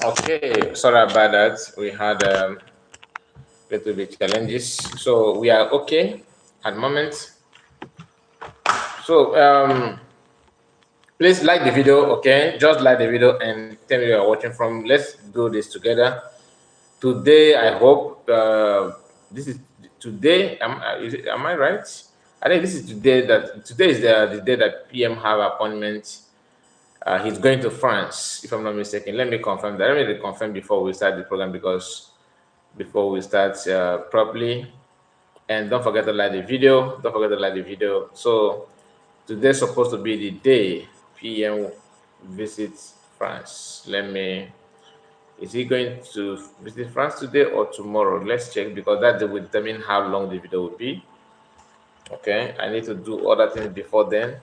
Okay, sorry about that. We had little bit challenges, so we are okay at the moment. So please like the video, okay? Just like the video and tell me where you're watching from. Let's do this together. Today, I hope this is today. Am I right? I think this is today that today is the day that PM have appointment. He's going to France, if I'm not mistaken. Let me confirm that. Let me confirm before we start the program because before we start properly. And don't forget to like the video. Don't forget to like the video. So today's supposed to be the day PM visits France. Let me. Is he going to visit France today or tomorrow? Let's check because that will determine how long the video will be. Okay, I need to do other things before then.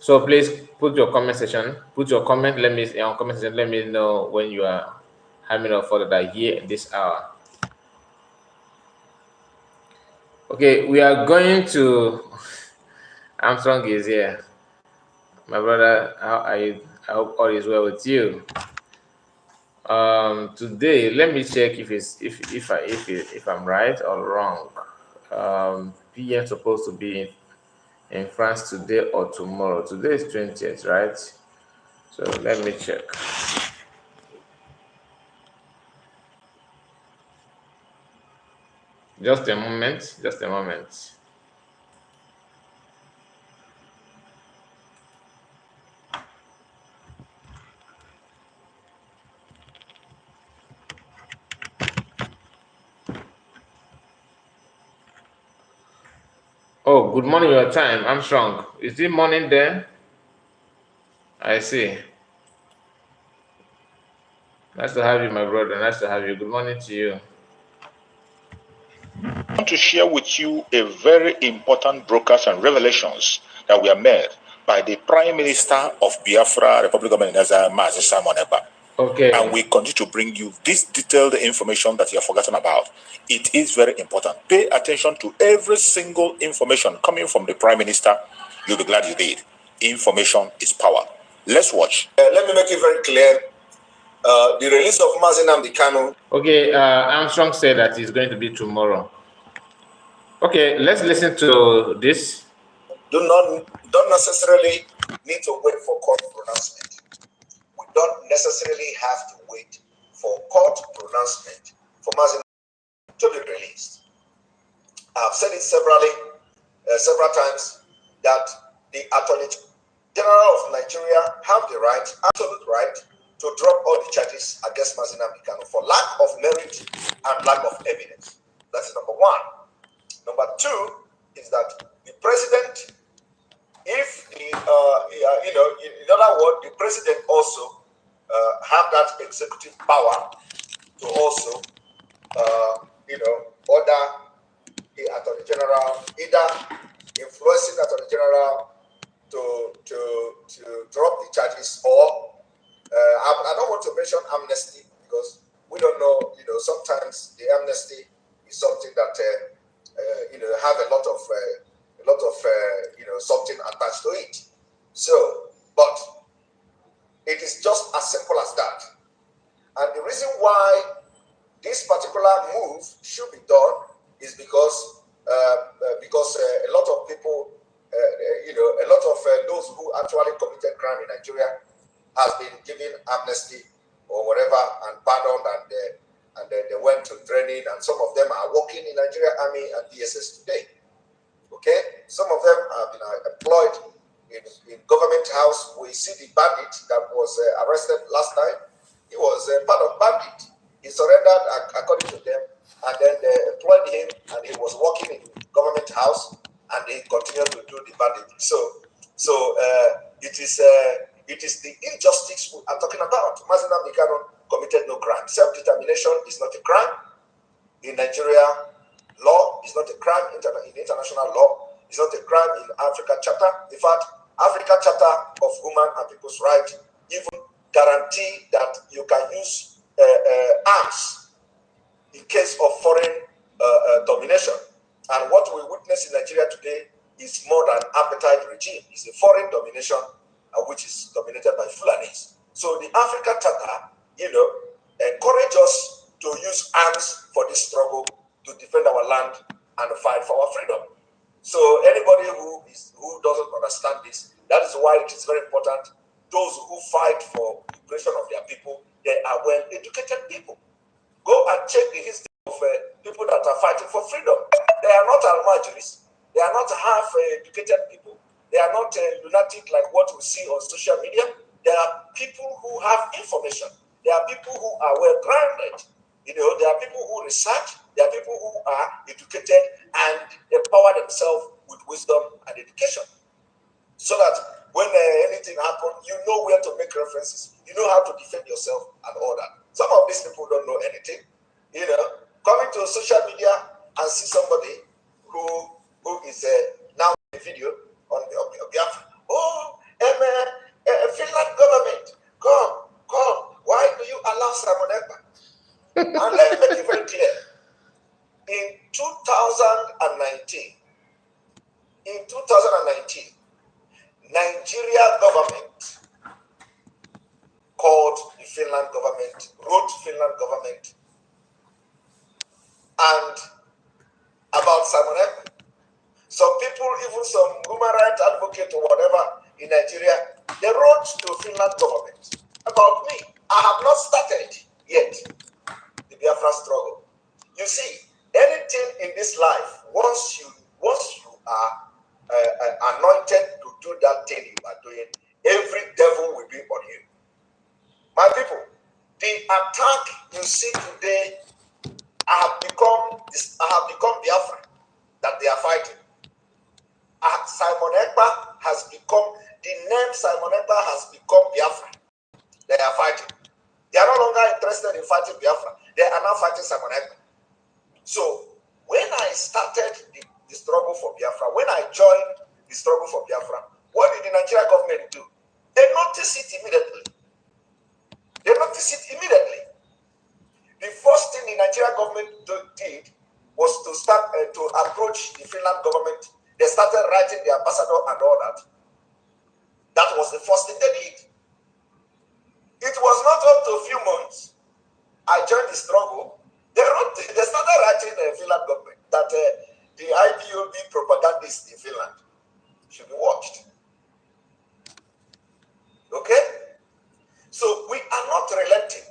So please put your comment section. Put your comment. Let me on comment section. Let me know when you are having a photo that here in this hour. Okay, we are going to. Armstrong is here. My brother, how are you? I hope all is well with you. Today, let me check if I'm right or wrong. PM supposed to be in France today or tomorrow. Today is 20th, right? So let me check. Just a moment. Just a moment. Oh, good morning, your time. I'm strong. Is it morning there? I see. Nice to have you, my brother. Nice to have you. Good morning to you. I want to share with you a very important broadcast and revelations that were made by the Prime Minister of Biafra, Republic of Nigeria, Mazi Simon Ekpa. Okay. And we continue to bring you this detailed information that you have forgotten about. It is very important. Pay attention to every single information coming from the Prime Minister. You'll be glad you did. Information is power. Let's watch. Let me make it very clear. The release of Mazi Nnamdi Kanu. Okay, Armstrong said that it's going to be tomorrow. Okay, let's listen to this. Don't necessarily need to wait for court pronouncement. We don't necessarily have to wait for court pronouncement for Mazi to be released. I've said it several times that the Attorney General of Nigeria have the right, absolute right, to drop all the charges against Mazi Nnamdi Kanu for lack of merit and lack of evidence. That's number one. Number two is that the president, if the in other words, the president also have that executive power to also order the Attorney General, either influencing the Attorney General to drop the charges, or I don't want to mention amnesty because we don't know. Sometimes the amnesty is something that have a lot of something attached to it. So, but it is just as simple as that. And the reason why this particular move should be done is because a lot of people, a lot of those who actually committed crime in Nigeria has been given amnesty or whatever and pardoned, and they went to training, and some of them are working in Nigeria Army and DSS today. Okay, some of them have been employed in government house. We see the bandit that was arrested last time. He was part of bandit. He surrendered according to them, and then they employed him, and he was working in government house, and he continued to do the bandit. So it is the injustice I'm talking about. Mazi Nnamdi Kanu committed no crime. Self-determination is not a crime in Nigeria. Law is not a crime in international law. It's not a crime in Africa Charter. In fact, Africa Charter of Human and People's Rights even guarantee that you can use arms in case of foreign domination. And what we witness in Nigeria today is more than apartheid regime. It's a foreign domination which is dominated by Fulanis. So the African Tata, encourage us to use arms for this struggle to defend our land and fight for our freedom. So anybody who doesn't understand this, that is why it is very important. Those who fight for liberation of their people, they are well-educated people. Go and check the history of people that are fighting for freedom. They are not almajiris. They are not half-educated people. They are not lunatic like what we see on social media. There are people who have information. There are people who are well-grounded. There are people who research. There are people who are educated and empower themselves with wisdom and education. So that when anything happens, you know where to make references. You know how to defend yourself and all that. Some of these people don't know anything. Coming to social media and see somebody who is now in a video on Biafra. Oh, Finland government, come. Why do you allow Simon Ekpa? And let me make it very clear. In 2019, Nigeria government called the Finland government, wrote Finland government, and about Simon Ekpa. Some people, even some human rights advocate or whatever in Nigeria, they wrote to Finland government about me. I have not started yet the Biafra struggle. You see, anything in this life, once you are anointed to do that thing you are doing, every devil will be on you. My people, the attack you see today, I have become Biafra that they are fighting. Simon Ekpa has become, the name Simon Ekpa has become Biafra. They are fighting. They are no longer interested in fighting Biafra. They are now fighting Simon Ekpa. So when I started the struggle for Biafra, when I joined the struggle for Biafra, what did the Nigerian government do? They noticed it immediately. The first thing the Nigerian government did was to start to approach the Finland government. They started writing the ambassador and all that. That was the first thing they did. It was not up to a few months. I joined the struggle. They started writing the Finland government that the IPOB propagandists in Finland should be watched. Okay? So we are not relenting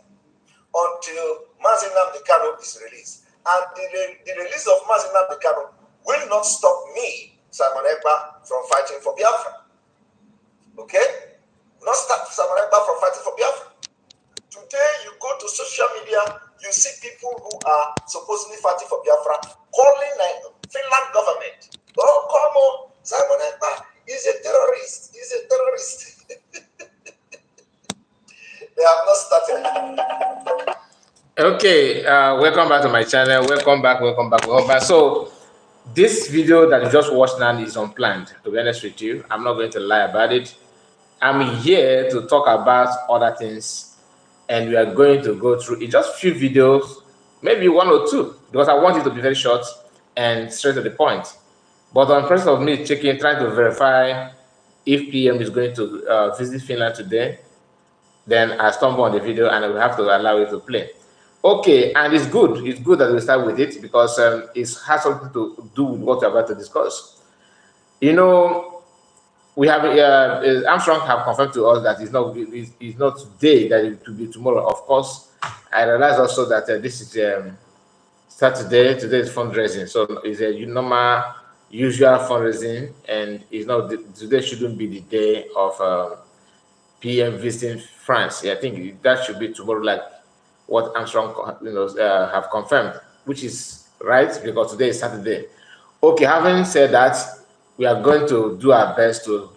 until Mazi Nnamdi Kanu is released. And the release of Mazi Nnamdi Kanu will not stop me, Simon Ekpa, from fighting for Biafra. Okay? Not stop Simon Ekpa from fighting for Biafra. Today, you go to social media, you see people who are supposedly fighting for Biafra, calling Finland government. Oh, come on, Simon Ekpa is a terrorist. He's a terrorist. They have not started. Okay, welcome back to my channel. Welcome back. So this video that you just watched now is unplanned, to be honest with you. I'm not going to lie about it. I'm here to talk about other things, and we are going to go through in just a few videos, maybe one or two, because I want it to be very short and straight to the point. But on process of me trying to verify if PM is going to visit Finland today, then I stumble on the video and I will have to allow it to play. Okay, and it's good that we start with it, because it has something to do with what we're about to discuss. We have Armstrong have confirmed to us that it's not today, that it will be tomorrow. Of course, I realize also that this is Saturday. Today is fundraising, so it's a normal, usual fundraising, and it's not today. Shouldn't be the day of PM visiting France. I think that should be tomorrow, like what Armstrong have confirmed, which is right, because today is Saturday. Okay, having said that, we are going to do our best to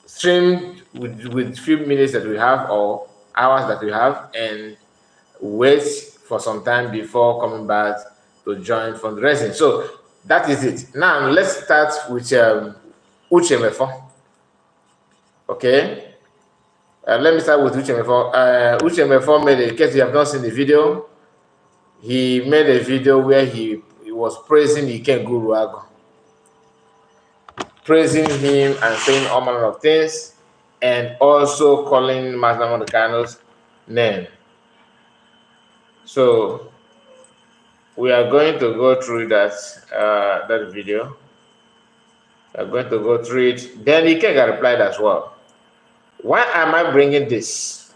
stream with few minutes that we have or hours that we have, and wait for some time before coming back to join fundraising. So that is it. Now let's start with Uchemefo. Okay, let me start with Uchemefo. Uchemefo made a, in case you have not seen the video, he made a video where he was praising Iken Guruago, praising him and saying all manner of things. and also calling Master Monicano's name. So we are going to go through that that video. We are going to go through it. Then Ikega replied as well. Why am I bringing this?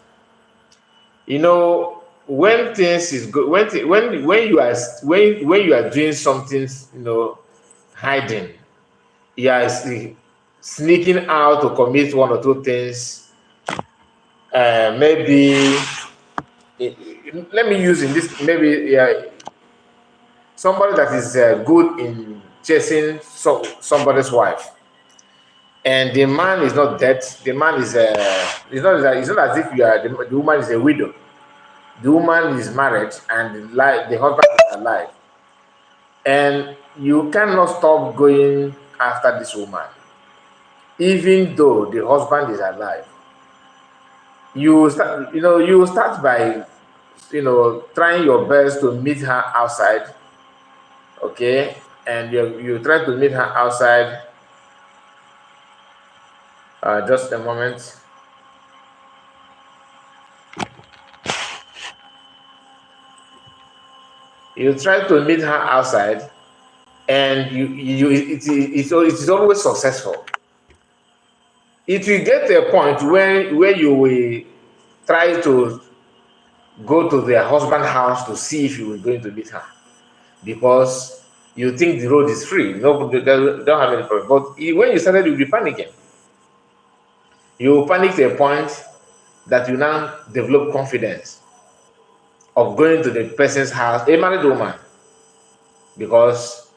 You know, when things is good, when you are when you are doing something, you know, hiding, you are sneaking out to commit one or two things. Maybe let me use in this maybe somebody that is good in chasing somebody's wife, and the man is not dead. The man is it's not as if you are the woman is a widow. The woman is married and the husband is alive, and you cannot stop going after this woman, even though the husband is alive. You start, you start by, trying your best to meet her outside, okay, and you try to meet her outside. Just a moment. You try to meet her outside, and it is always successful. It will get to a point where you will try to go to their husband's house to see if you are going to meet her, because you think the road is free. Nobody don't have any problem. But when you started, you'll be panicking. You will panic to a point that you now develop confidence of going to the person's house, a married woman, because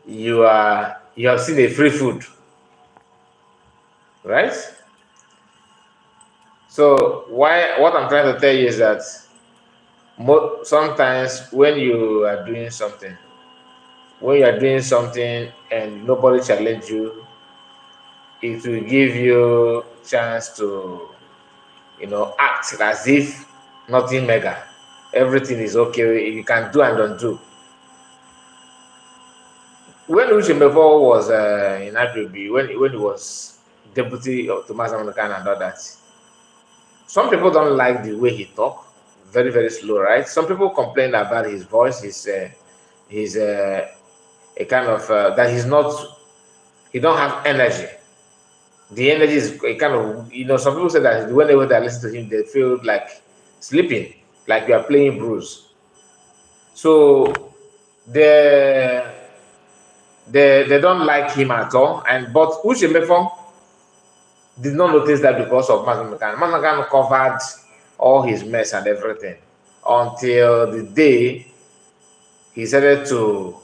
you have seen a free food, right? So what I'm trying to tell you is that sometimes when you are doing something, and nobody challenge you, it will give you chance to act as if nothing mega, everything is okay, you can do and undo. When Uche was in Adobe, when he was deputy of Thomas Amonokan and all that, some people don't like the way he talk, very, very slow, right? Some people complain about his voice, he's a kind of that he don't have energy. The energy is a kind of, some people say that whenever they listen to him, they feel like sleeping, like you are playing blues. So they don't like him at all. But Uche Mefong did not notice that because of Mazakan. Mazakan covered all his mess and everything until the day he started to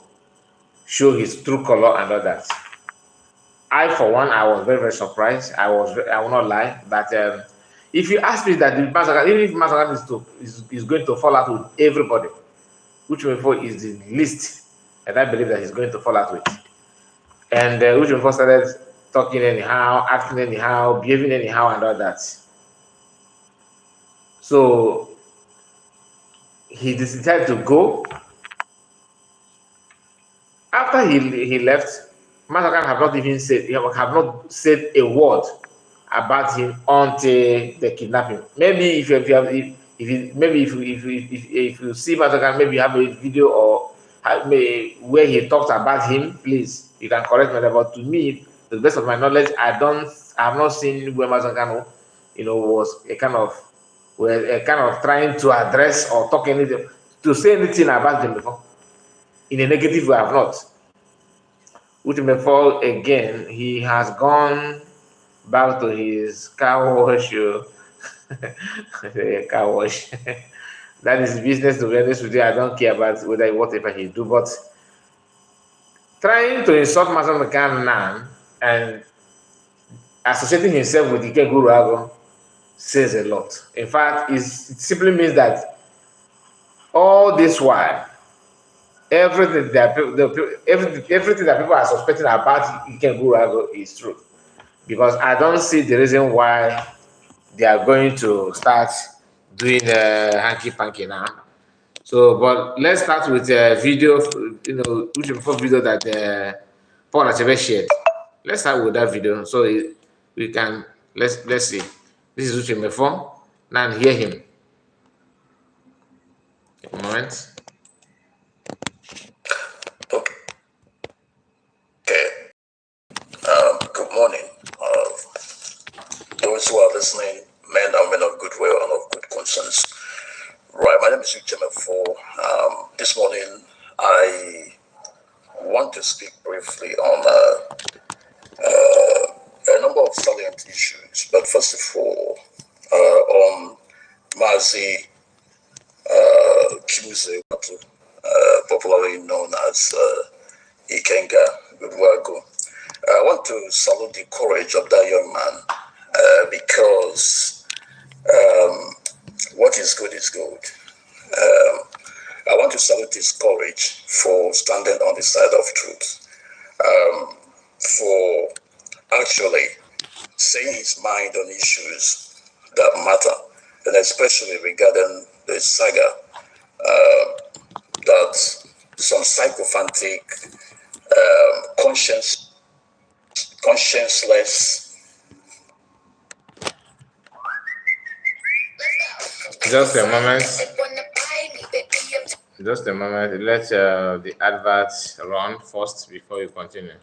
show his true color and all that. I, for one, I was very, very surprised. I will not lie. But if you ask me that even if Mazakan is going to fall out with everybody, Uche Mefong is the least that I believe that he's going to fall out with. And Uche Mefong started talking anyhow, acting anyhow, behaving anyhow, and all that. So he decided to go. After he left, Mazakan have not said a word about him until the kidnapping. Maybe if you see Mazakan, maybe you have a video or where he talks about him. Please, you can correct me. But to me, to the best of my knowledge, I have not seen where Mazakan, was a kind of trying to address or talk anything, to say anything about him before. In a negative way, I have not. Uche Mefong, again, he has gone back to his car wash. Car wash. That is business, to be honest with you. I don't care about whatever he do, but trying to insult Master McCann now and associating himself with Ike Guruago says a lot. In fact, it simply means that all this while, everything that people are suspecting about Ike Guruago is true. Because I don't see the reason why they are going to start doing hanky-panky now. So, but let's start with a video, which before video that Paul Achebe shared. Let's start with that video so we can Let's see. This is Uche Mefo. Now hear him. A moment. Okay. Good morning. Those who are listening, men and women of goodwill and of good conscience. Right, my name is Uche Mefo. This morning, I want to speak briefly on a number of salient issues. But first of all, on Mazi Chimuze, popularly known as Ikenga Goodwago. I want to salute the courage of that young man because what is good is good. I want to salute his courage for standing on the side of truth, for actually saying his mind on issues that matter, and especially regarding the saga that some sycophantic, conscienceless. Just a moment. Just a moment. Let the adverts run first before you continue.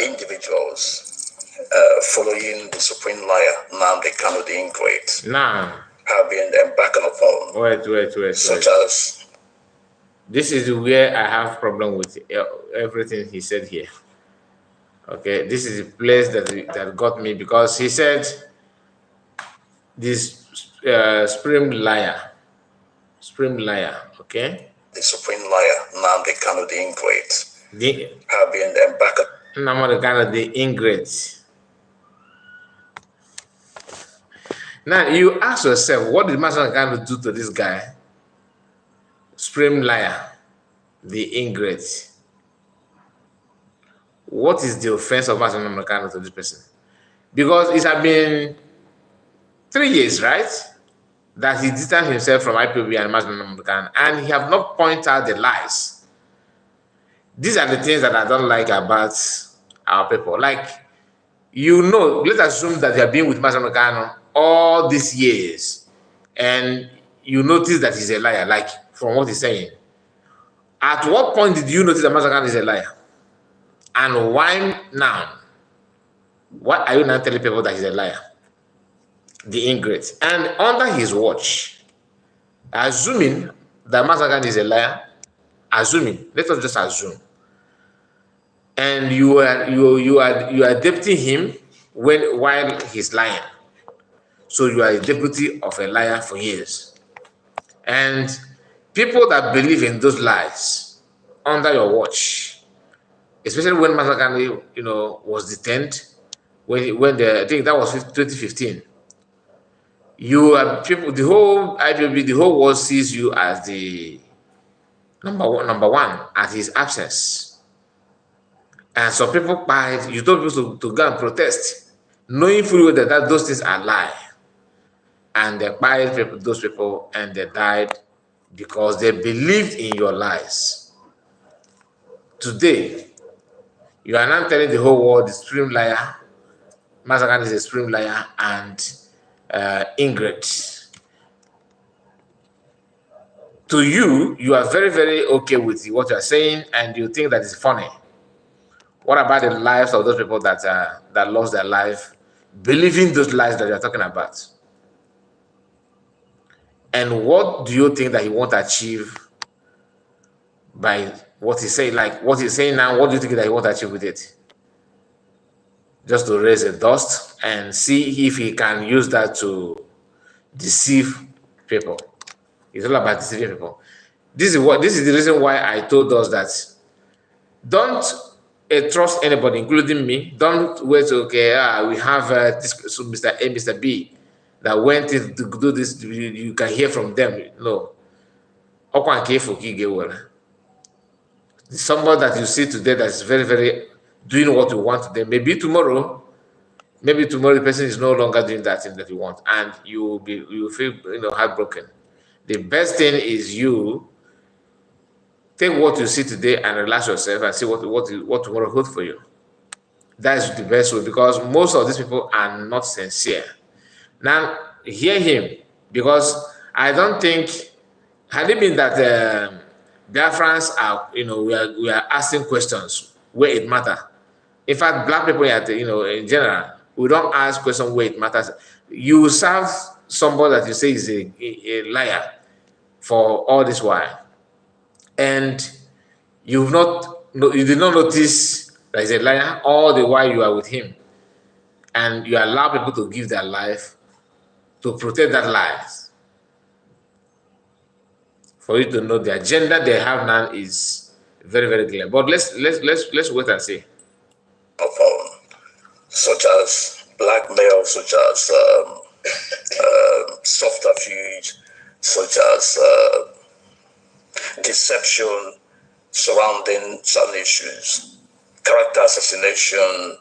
Individuals following the supreme liar, Nnamdi Kanu the Ingrate, Now, have been embarking upon. Wait. Such as. This is where I have problem with everything he said here. Okay, this is the place that got me, because he said this supreme liar. Okay. The supreme liar, Nnamdi Kanu the Ingrate, have been embarking. Nnamdi Kanu the Ingrate. Now you ask yourself, what did Master Kanu do to this guy? Supreme liar, the ingrate. What is the offense of Master Kanu to this person? Because it has been 3 years, right, that he distanced himself from IPOB and Master Kanu, and he have not pointed out the lies. These are the things that I don't like about our people. Like, let's assume that you have been with Master Kanu all these years, and you notice that he's a liar, like from what he's saying. At what point did you notice that Master Kanu is a liar? And why now? Why are you now telling people that he's a liar? The ingrate. And under his watch, assuming that Master Kanu is a liar, let us just assume, and you are deputing him while he's lying. So you are a deputy of a liar for years. And people that believe in those lies under your watch, especially when Master Kanu, was detained, I think that was 2015. You are people, the whole IPOB, the whole world sees you as the number one at his absence. And some people you told people to go and protest, knowing fully well that those things are lies. And they fired those people, and they died because they believed in your lies. Today, you are now telling the whole world the supreme liar, Master Kanu is a supreme liar and ingrate. To you, you are very, very okay with what you are saying, and you think that is funny. What about the lives of those people that lost their life, believing those lies that you are talking about? And what do you think that he won't achieve by what he's saying? Like what he's saying now, what do you think that he won't achieve with it? Just to raise the dust and see if he can use that to deceive people. It's all about deceiving people. This is the reason why I told us that don't trust anybody, including me. Don't wait, we have Mr. A, Mr. B, that went to do this, you can hear from them. No. Somebody that you see today that is very, very doing what you want today. Maybe tomorrow the person is no longer doing that thing that you want, and you feel heartbroken. The best thing is you take what you see today and relax yourself and see what tomorrow holds for you. That's the best way, because most of these people are not sincere. Now, hear him, because I don't think, had it been that Biafrans are, we are asking questions where it matters. In fact, black people, in general, we don't ask questions where it matters. You serve somebody that you say is a liar for all this while, and you did not notice that he's a liar all the while you are with him, and you allow people to give their life to protect that life. For you to know the agenda they have now is very, very clear. But let's wait and see. Of such as blackmail, such as subterfuge, such as deception surrounding some issues, character assassination,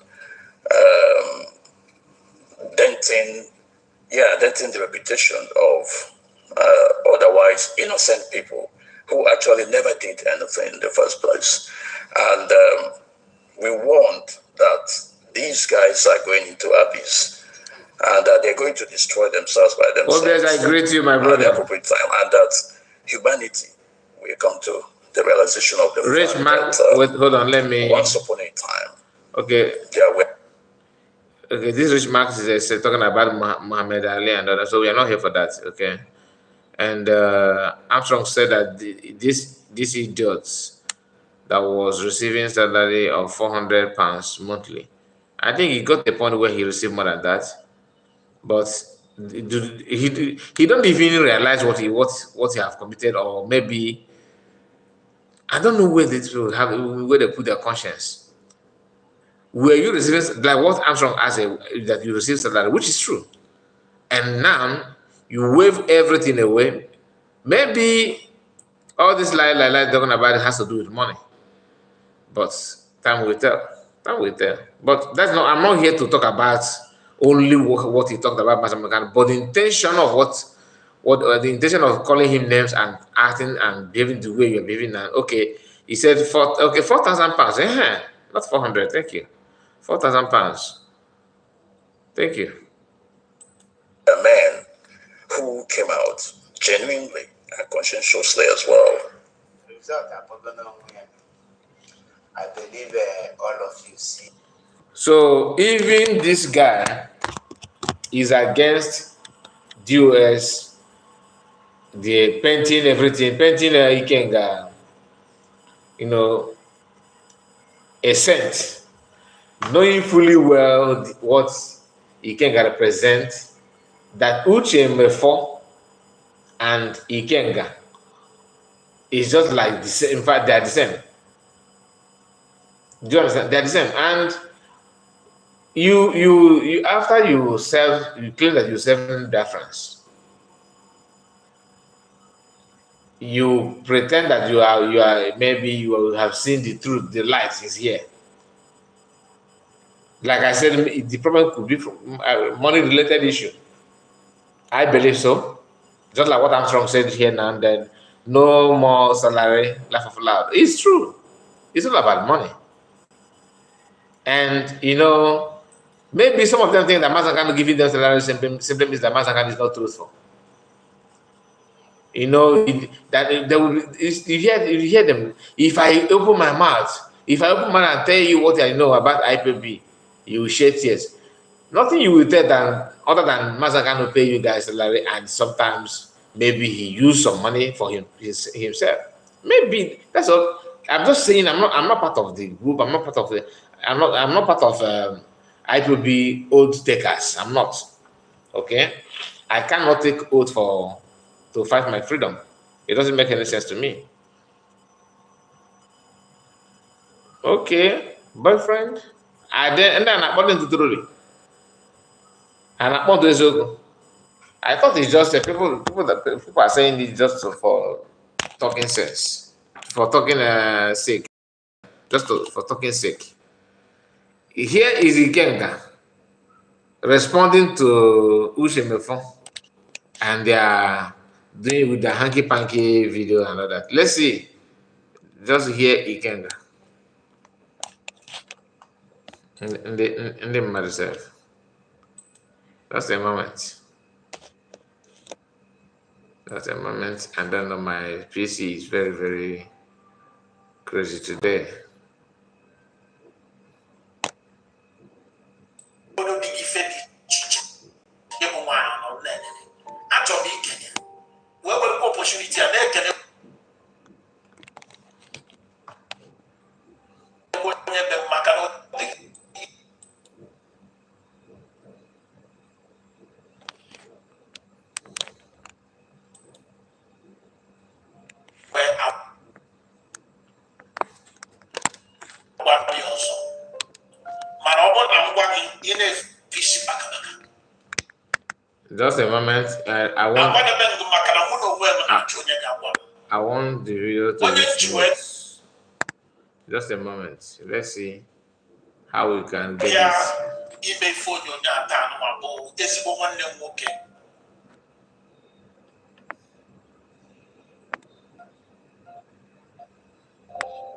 denting the reputation of otherwise innocent people who actually never did anything in the first place. And we want that these guys are going into abyss, and that they're going to destroy themselves by themselves. Obviously, I agree with you, my at brother. the appropriate time, and that humanity will come to the realization of the Rich fact Mark, that wait, hold on, let me. once upon a time, Okay, there were okay. This Rich Mark is talking about Muhammad Ali and others, so we are not here for that. Okay, and Armstrong said that these idiots that was receiving salary of £400 monthly. I think he got the point where he received more than that, but he don't even realize what he have committed, or maybe I don't know where they put their conscience. Were you receiving, like what Armstrong asked, that you receive salary, which is true, and now you wave everything away? Maybe all this lie talking about it has to do with money, but time will tell. Time will tell. But that's not. I'm not here to talk about only what he talked about, Master Mekan, but the intention of the intention of calling him names and acting and behaving the way you're behaving now. Okay, he said £4,000. Not 400. Thank you. £4,000. Thank you. a man who came out genuinely and conscientiously as well. I believe all of you see. So even this guy is against DOS, the painting everything, painting Ikenga, a cent, knowing fully well what Ikenga represents, that Uche Mefo and Ikenga is just like the same. In fact, they are the same. Do you understand? They are the same. And you after you claim that you serve Biafrans, you pretend that you are maybe you have seen the truth, the light is here. Like I said, the problem could be from money related issue. I believe so. Just like what Armstrong said here now and then, no more salary, laugh of loud. It's true. It's all about money. And maybe some of them think that Mazakan giving them salary simply means that Mazakan is not truthful. That they will. You hear them. If I open my mouth and tell you what I know about IPB, you will shed tears. Nothing you will tell other than Mazakan will pay you guys salary, and sometimes maybe he used some money for himself. Maybe that's all. I'm just saying. I'm not part of the group. I'm not part of IPB oath takers. I'm not. Okay, I cannot take oath to fight my freedom. It doesn't make any sense to me. Okay, boyfriend. And then according to truly. And according to Ezogo. I thought it's just people are saying it just for talking sense. For talking sake. For talking sake. Here is Ikenga responding to Ushemefon, and they are doing with the hanky panky video and all that. Let's see. Just hear Ikenga. in the myself. That's a moment. That's a moment, and then my PC is very, very crazy today. Opportunity and Just a moment. I want the video to be smooth. Just a moment. Let's see how we can get this.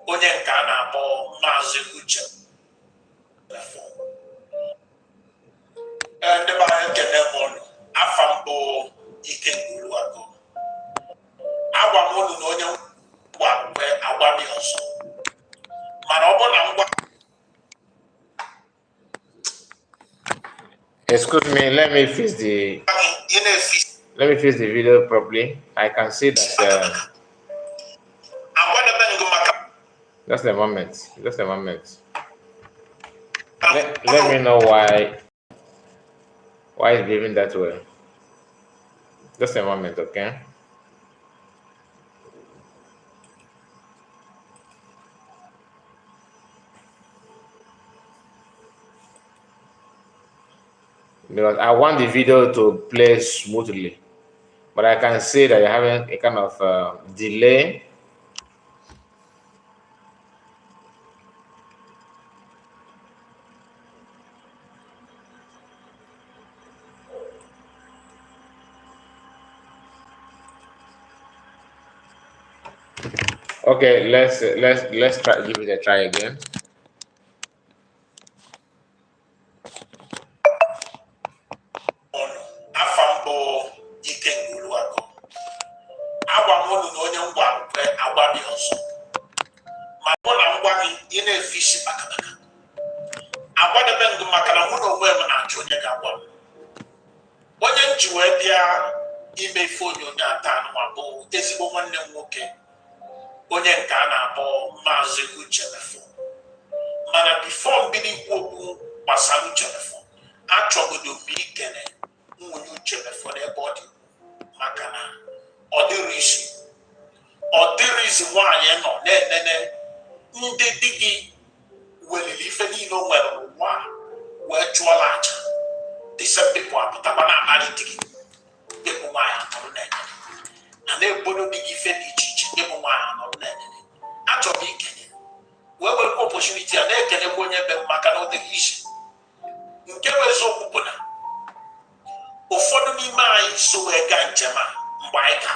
onye nke a na-akpọ Maazị Uche ndị be anyị ekele m unu afa m bụ Ike Nguluagu agwa m unu na onye ngwa mgbe agwa m ọzọ mana ọ bụ na ngwa. Excuse me, let me fix the video properly. I can see that just a moment. Just a moment. Let me know why it's behaving that way. Just a moment, okay? Because I want the video to play smoothly, but I can see that you're having a kind of delay. Okay, let's try, give it a try again. onye nke a na-akpọ Maazị Uche mana before mbido ikwu okwu gbasara Uche achọgodo m ikene nwunye Uche n'ebe ọ dị maka na ọ dịrị izi nwaanyị nọ na-enene ndị di gị weliri ife niile o nwere n'ụwa wee chụọla aja disa people apụtakwa na abalị di gị dịbụ nwaanyị nọrọ na na-ebodo di gị ife dị iche iche dịbụ nwaanyị nọrọ na-enene achọrọ ikenye wee were opportunity a na-ekenekwa onye be maka na ọ dịghị isi nke bụ eziokwu bụ na ụfọdụ n'ime anyị so wee gaa njem a mgbe anyị ka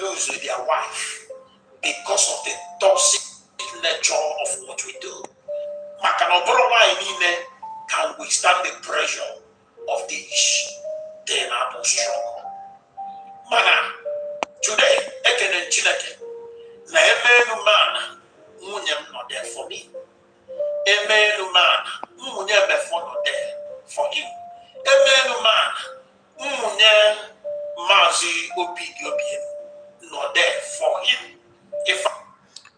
lose their wife because of the toxic nature of what we do. Maka na ọbụrụ nwaanyị niile can withstand the pressure of the issue, then I will struggle. Mana today, ekene Chineke na emenu mana nwunye m nọ there for me. Emenu mana nwunye mefọ nọ there for him. Emenu mana nwunye Maazị Obidiobiem not there for him.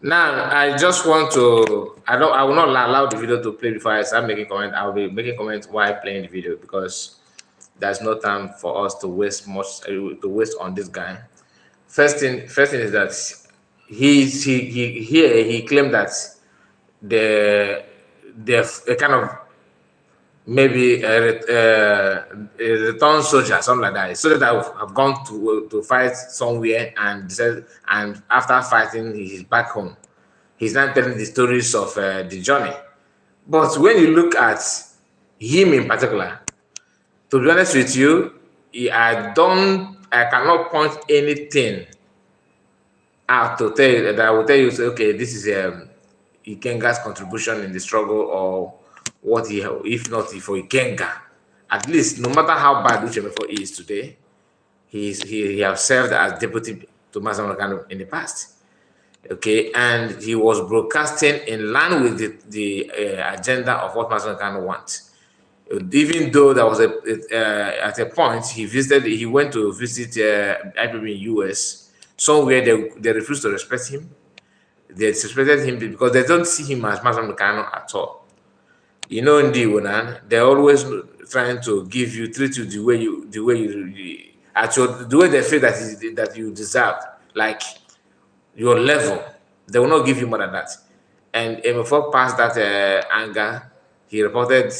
Now I just want to I will not allow the video to play before I start making comment. I will be making comments while playing the video because there's no time for us to waste on this guy. First thing is that he claimed that the kind of maybe a return soldier, something like that. So that have gone to fight somewhere and said, and after fighting, he's back home. He's not telling the stories of the journey. But when you look at him in particular, to be honest with you, I cannot point anything out to tell you that I will tell you, okay, this is Ikenga's contribution in the struggle, or what he, if not for Ikenga, at least no matter how bad Uchemefo is today, he has served as deputy to Mazen Kano in the past. Okay, and he was broadcasting in line with the agenda of what Mazen Kano wants. Even though there was at a point he went to visit IPB in US, somewhere they refused to respect him. They suspected him because they don't see him as Mazen Kano at all. You know, in the Wunan, they're always trying to treat you the way the way they feel that you deserve, like your level. They will not give you more than that. And before past that anger, he reported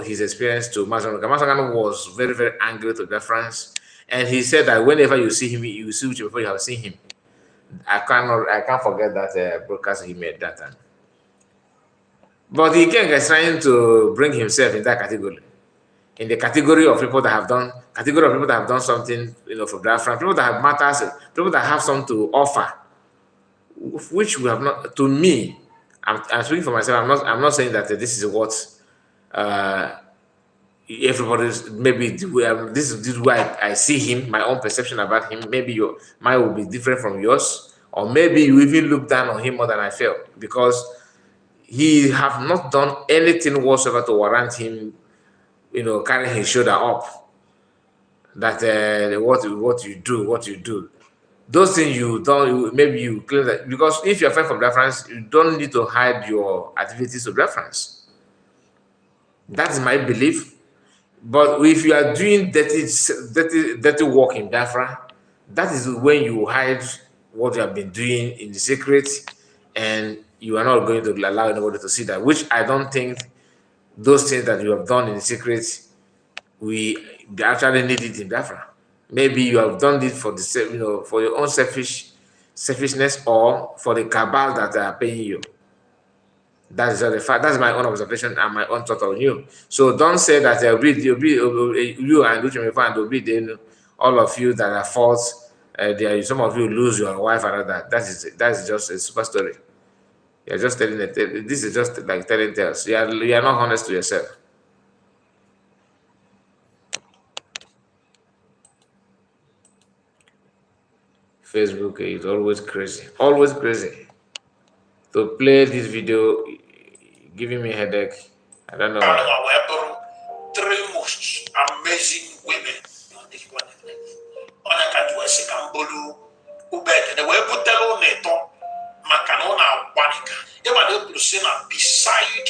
his experience to Mazen Kano. Mazen Kano was very, very angry to Biafrans, and he said that whenever you see him, you see before you have seen him. I can't forget that broadcast he made that time. But he is trying to bring himself in that category, in the category of people that have done something, for Biafran, people that have matters, people that have something to offer, which we have not. To me, I'm speaking for myself. I'm not saying that this is what everybody's. Maybe this is why I see him. My own perception about him. Maybe mine will be different from yours, or maybe you even look down on him more than I felt, because he have not done anything whatsoever to warrant him, carrying his shoulder up. That what you do, those things you don't. Maybe you claim that because if you're friend from Biafrans, you don't need to hide your activities to Biafrans. That is my belief. But if you are doing dirty work in Biafra, that is when you hide what you have been doing in the secret, and you are not going to allow anybody to see that, which I don't think those things that you have done in the secret, we actually need it in Biafra. Maybe you have done it for the for your own selfishness, or for the cabal that are paying you. That is the fact. That's my own observation and my own thought on you. So don't say that you and Uchemefo and Obi, all of you that are false. Some of you lose your wife and all that. That is just a super story. You're just telling it. This is just like telling tales. You are not honest to yourself. Facebook is always crazy. Always crazy. To play this video, giving me a headache. I don't know why. 3 most amazing women on this planet. On a country where she can bolu, ubek, the way put tell neto, macanona, wanika. They were able to say that beside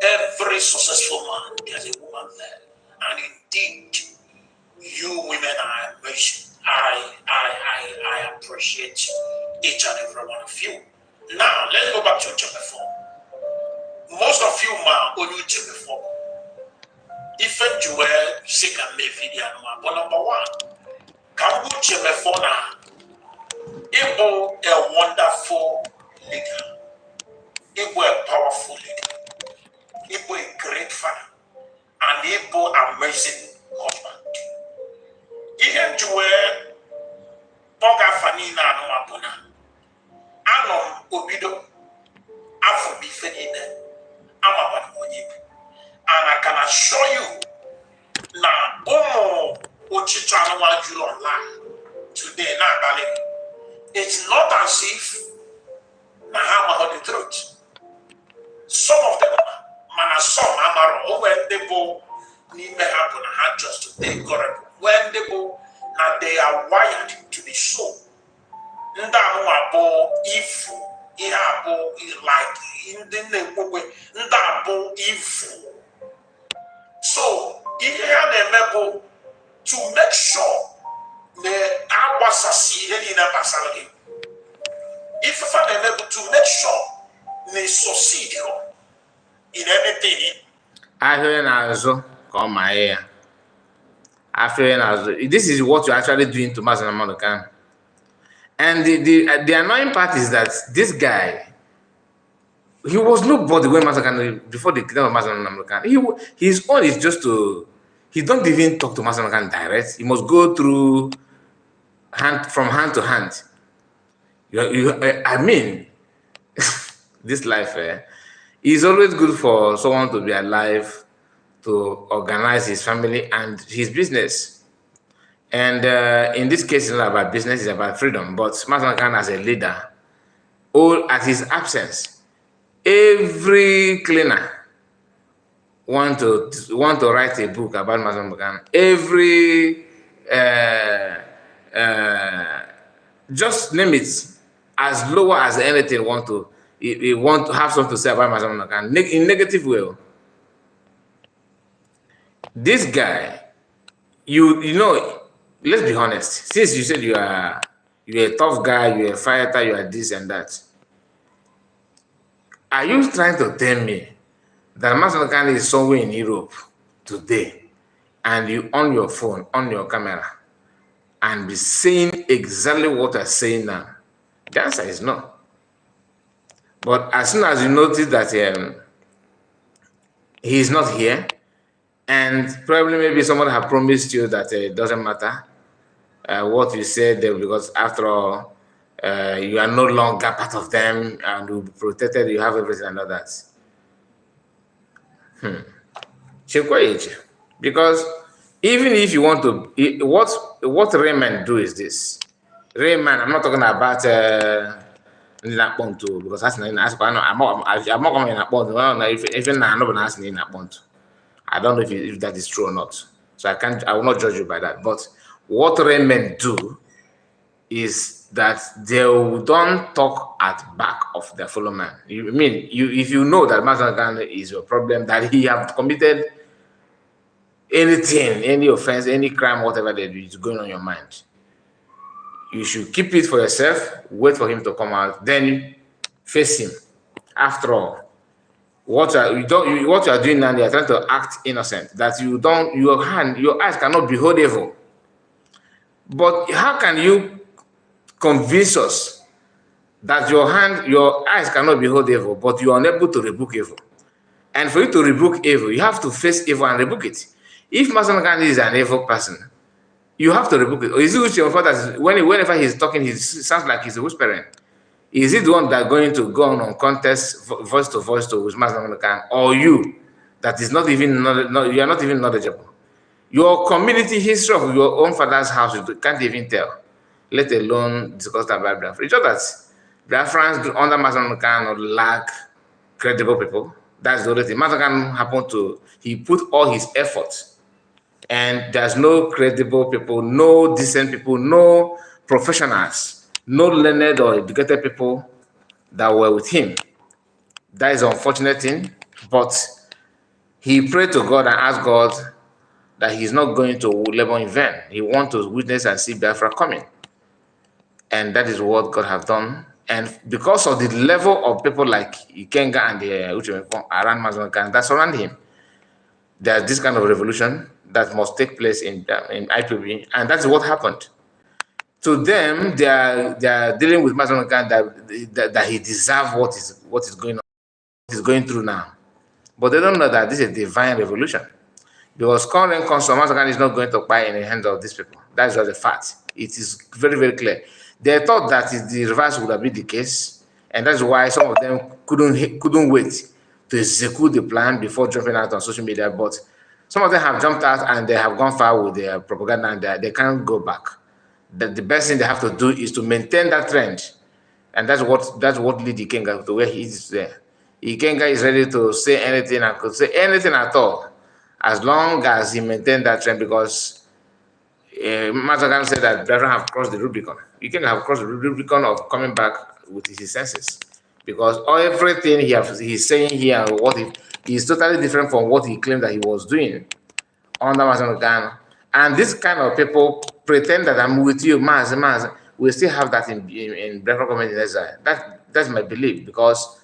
every successful man, there's a woman there. And indeed, you women are amazing. I appreciate each and every one of you. Now, let's go back to chapter 4. Most of you ma only chapter 4. Even Joel, sick and maybe but number 1, can we chapter 4 now? Able a wonderful leader. Able a powerful leader. Able a great father. And able amazing husband. Even Joel, Boga Fanina no Abuna. Anom Obido, Afro Bifenine, Amaban Monyip. And I can assure you, na Omo Ochichano Waju online today, na Bali. It's not as if na Hama the truth. Some of them, Manasom Amaro, when they go, need me happen, had just to take correct. When they go, now they are wired to be so. Ndamu abo ifu, ihabo like in the name ndabo ifu. So, ihane to make sure the awasasi heli na basalagi. If you able to make sure they succeed in anything. I hear now, come my ear. This is what you're actually doing to Mazen Kano. And the annoying part is that this guy, he was nobody when Mazen Kano, before the kingdom of Mazen Kano. His own is just he don't even talk to Mazen Kano direct. He must go through from hand to hand. I mean, this life, It's always good for someone to be alive to organize his family and his business. And in this case, it's not about business, it's about freedom. But Mahatma Gandhi as a leader, all at his absence, every cleaner want to write a book about Mahatma Gandhi. Every just name it, as lower as anything want to want to have something to say about Mahatma Gandhi in negative way. This guy, you know, let's be honest. Since you said you're a tough guy, you're a fighter, you are this and that. Are you trying to tell me that Mahatma Gandhi is somewhere in Europe today, and you on your phone, on your camera, and be saying exactly what I'm saying now? The answer is no. But as soon as you notice that he is not here, and probably maybe someone have promised you that it doesn't matter what you said, because after all, you are no longer part of them and will be protected, you have everything and all that. Because even if you want to, what Rayman do is this. Rayman, I'm not talking about because that's not I'm not coming in even now, I don't know if that is true or not. So I will not judge you by that. But what Raymen do is that they don't talk at back of their fellow man. If you know that Mahatma Gandhi is your problem, that he have committed anything, any offense, any crime, whatever that is going on your mind, you should keep it for yourself, wait for him to come out, then face him. After all, what you are doing now, you are trying to act innocent, that your eyes cannot behold evil. But how can you convince us that your eyes cannot behold evil, but you are unable to rebuke evil? And for you to rebuke evil, you have to face evil and rebuke it. If Mahatma Gandhi is an evil person, you have to rebuke it. Or is it your fault that whenever he's talking, he sounds like he's whispering? Is it the one that going to go on contest voice to voice to Mahatma Gandhi, or you that is not even you are not even knowledgeable? Your community history of your own father's house, you can't even tell, let alone discuss that about Biafra. It's just that Biafrans under Mahatma Gandhi lack credible people. That's the only thing. Mahatma Gandhi happened to, he put all his efforts, and there's no credible people, no decent people, no professionals, no learned or educated people that were with him. That is an unfortunate thing, but he prayed to God and asked God that he's not going to labor in vain. He wants to witness and see Biafra coming. And that is what God has done. And because of the level of people like Ikenga and the around Mahatma that surround him, there's this kind of revolution that must take place in IPB, and that's what happened. To them, they are dealing with Mahatma that he deserves what is going on, what is going through now. But they don't know that this is a divine revolution. Because current Mahatma is not going to buy in the hands of these people. That's just a fact. It is very, very clear. They thought that the reverse would have been the case, and that's why some of them couldn't wait to execute the plan before jumping out on social media. But some of them have jumped out and they have gone far with their propaganda, and they can't go back. The best thing they have to do is to maintain that trend, and that's what lead Ikenga to where he is there. Ikenga is ready to say anything and could say anything at all, as long as he maintained that trend, because Mahatma said that Biafran have crossed the Rubicon. You can have crossed the Rubicon of coming back with his senses, because everything he's saying here, is totally different from what he claimed that he was doing under Mahatma. And this kind of people pretend that I'm with you, Maz. We still have that in Biafran community in exile. That's my belief, because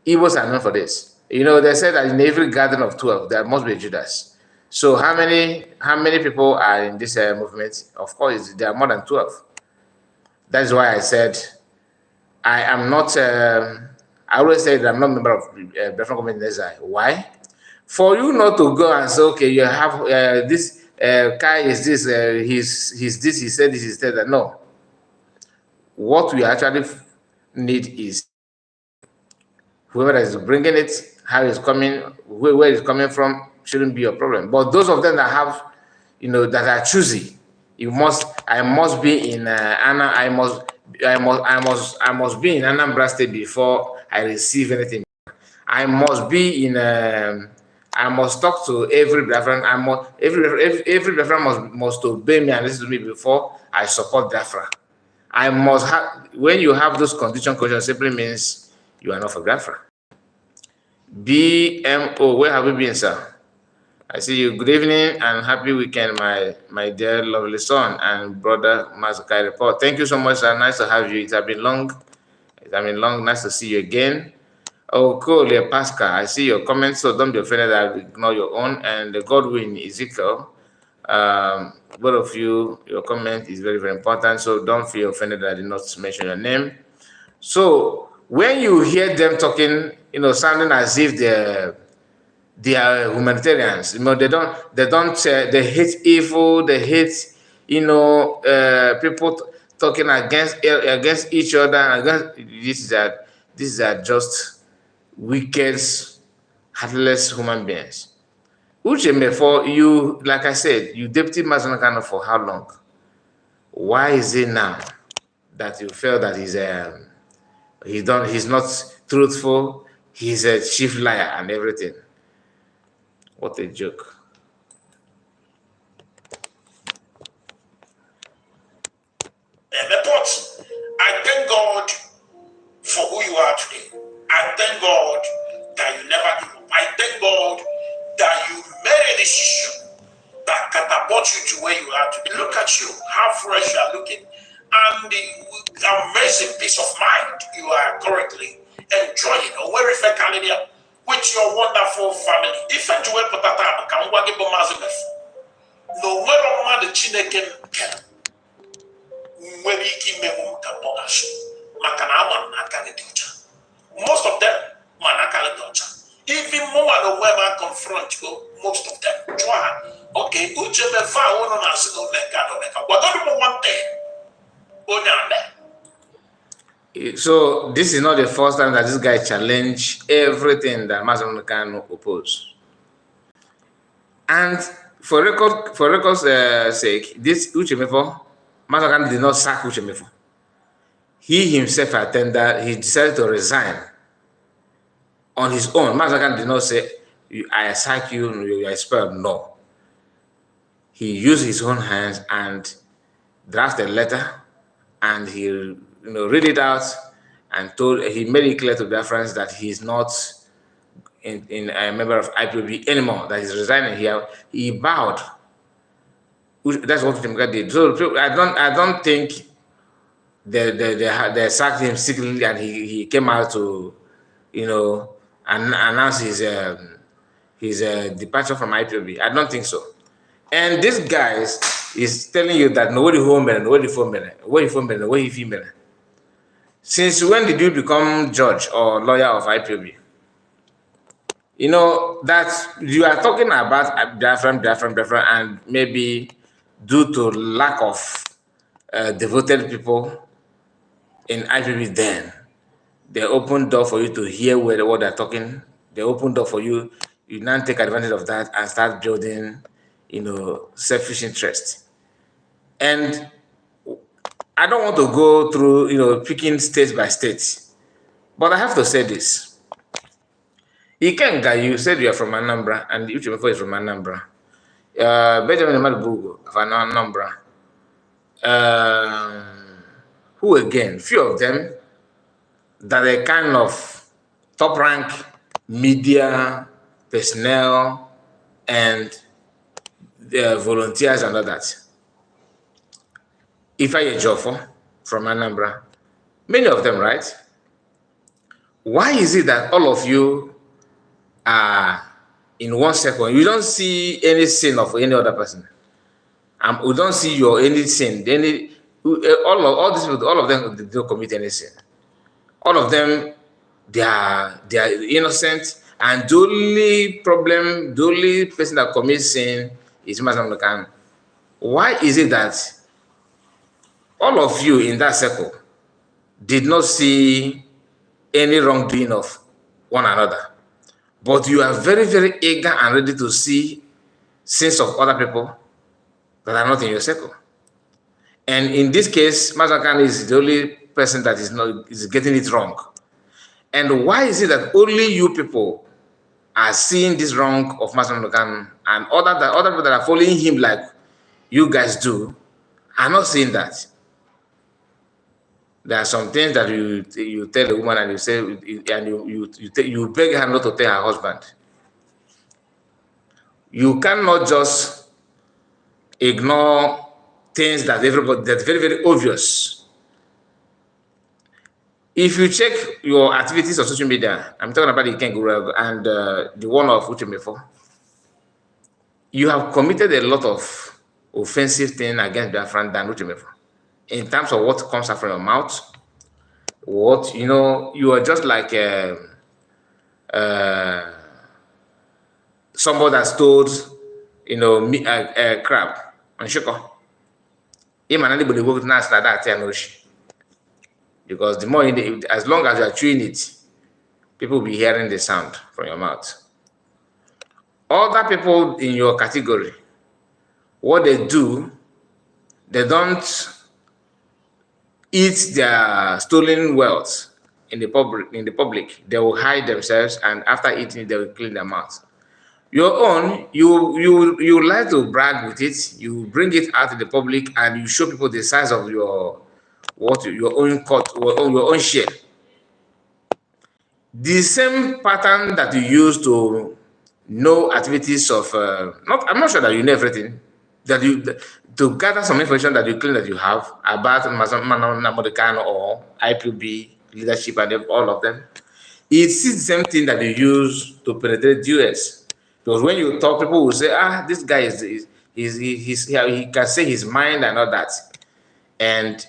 Igbos are known for this. You know, they say that in every garden of 12, there must be a Judas. So how many people are in this movement? Of course, there are more than 12. That's why I said I am not. I always say that I'm not a member of Biafran community in exile. Why? For you not to go and say, okay, you have this Kai is this, he's this, he said this, he said that. No. What we actually need is whoever is bringing it how it's coming, where it's coming from shouldn't be your problem. But those of them that have, that are choosy, I must be in I must be in Anambra State before I receive anything. I must be in. I must talk to every Biafran. Every Biafran must obey me and listen to me before I support Biafra. I must have. When you have those conditions simply means you are not for Biafra. BMO, where have you been, sir? I see you. Good evening and happy weekend, my dear lovely son and brother Mazukai Report. Thank you so much, sir. Nice to have you. It has been long. Nice to see you again. Oh, cool, Pascal. I see your comments, so don't be offended. I'll ignore your own. And Godwin Ezekiel, both of you, your comment is very, very important. So don't feel offended that I did not mention your name. So when you hear them talking, sounding as if they are humanitarians, they hate evil, they hate, people talking against each other. These are just wicked, heartless human beings. Ucheme, for you, like I said, you deputy Mazanakano for how long? Why is it now that you feel that he's not truthful, he's a chief liar and everything? What a joke. But I thank God for who you are today. I thank God that you never give up. I thank God that you made a decision that catapult you to where you are today. Look at you, how fresh you are looking, and the amazing peace of mind you are currently enjoying with your wonderful family. Different way no where the Chineke can. Most of them even more than where confront you, most of them try. Okay, so this is not the first time that this guy challenged everything that Mazen can oppose. And for record's sake, this Uchemefo, Mazen did not sack Uchemefo. He himself he decided to resign on his own. Mazen did not say, I sack you, you are expelled. No. He used his own hands and drafted a letter, and he read it out and he made it clear to Biafrans that he's not in a member of IPOB anymore, that he's resigning here. He bowed. That's what Timka did. So I don't think they sacked him secretly and he came out to announce his departure from IPOB. I don't think so. And this guy is telling you that nobody home and nobody female. Since when did you become judge or lawyer of IPOB? That you are talking about Biafran, and maybe due to lack of devoted people in IPOB, then they open door for you to hear what they're talking. They open door for you. You now take advantage of that and start building, selfish interest. And I don't want to go through, picking state by state, but I have to say this. Ikenga, you said you are from Anambra, and Uchemefo is from Anambra. Benjamin Madubugo from Anambra. Who again? Few of them that are kind of top rank media personnel and volunteers and all that. Ifeanyi Ejiofor from Anambra, many of them, right? Why is it that all of you are in one second? You don't see any sin of any other person. We don't see any sin. All these people, all of them, they don't commit any sin. All of them, they are innocent, and the only person that commits sin is Mazam Nakan. Why is it that all of you in that circle did not see any wrongdoing of one another, but you are very, very eager and ready to see sins of other people that are not in your circle. And in this case, Mazakan is the only person that is getting it wrong. And why is it that only you people are seeing this wrong of Mazakan, and other people that are following him like you guys do are not seeing that? There are some things that you tell a woman and you say, and you beg her not to tell her husband. You cannot just ignore things that that's very, very obvious. If you check your activities on social media, I'm talking about the Kenguru and the one of Uchemefo, you have committed a lot of offensive things against Biafran than Uchemefo. In terms of what comes out from your mouth, what, you are just like somebody that stole, a crab on Shiko. Anybody work nice like that, because the more, as long as you are chewing it, people will be hearing the sound from your mouth. Other people in your category, what they do, they don't eat their stolen wealth in the public. They will hide themselves, and after eating it, they will clean their mouth. Your own, you like to brag with it. You bring it out to the public, and you show people the size of your own cut or your own share. The same pattern that you use to know activities of I'm not sure that you know everything, to gather some information that you claim that you have about Namodekano or IPB leadership and all of them. It's the same thing that you use to penetrate US. Because when you talk, people will say, this guy he can say his mind and all that. And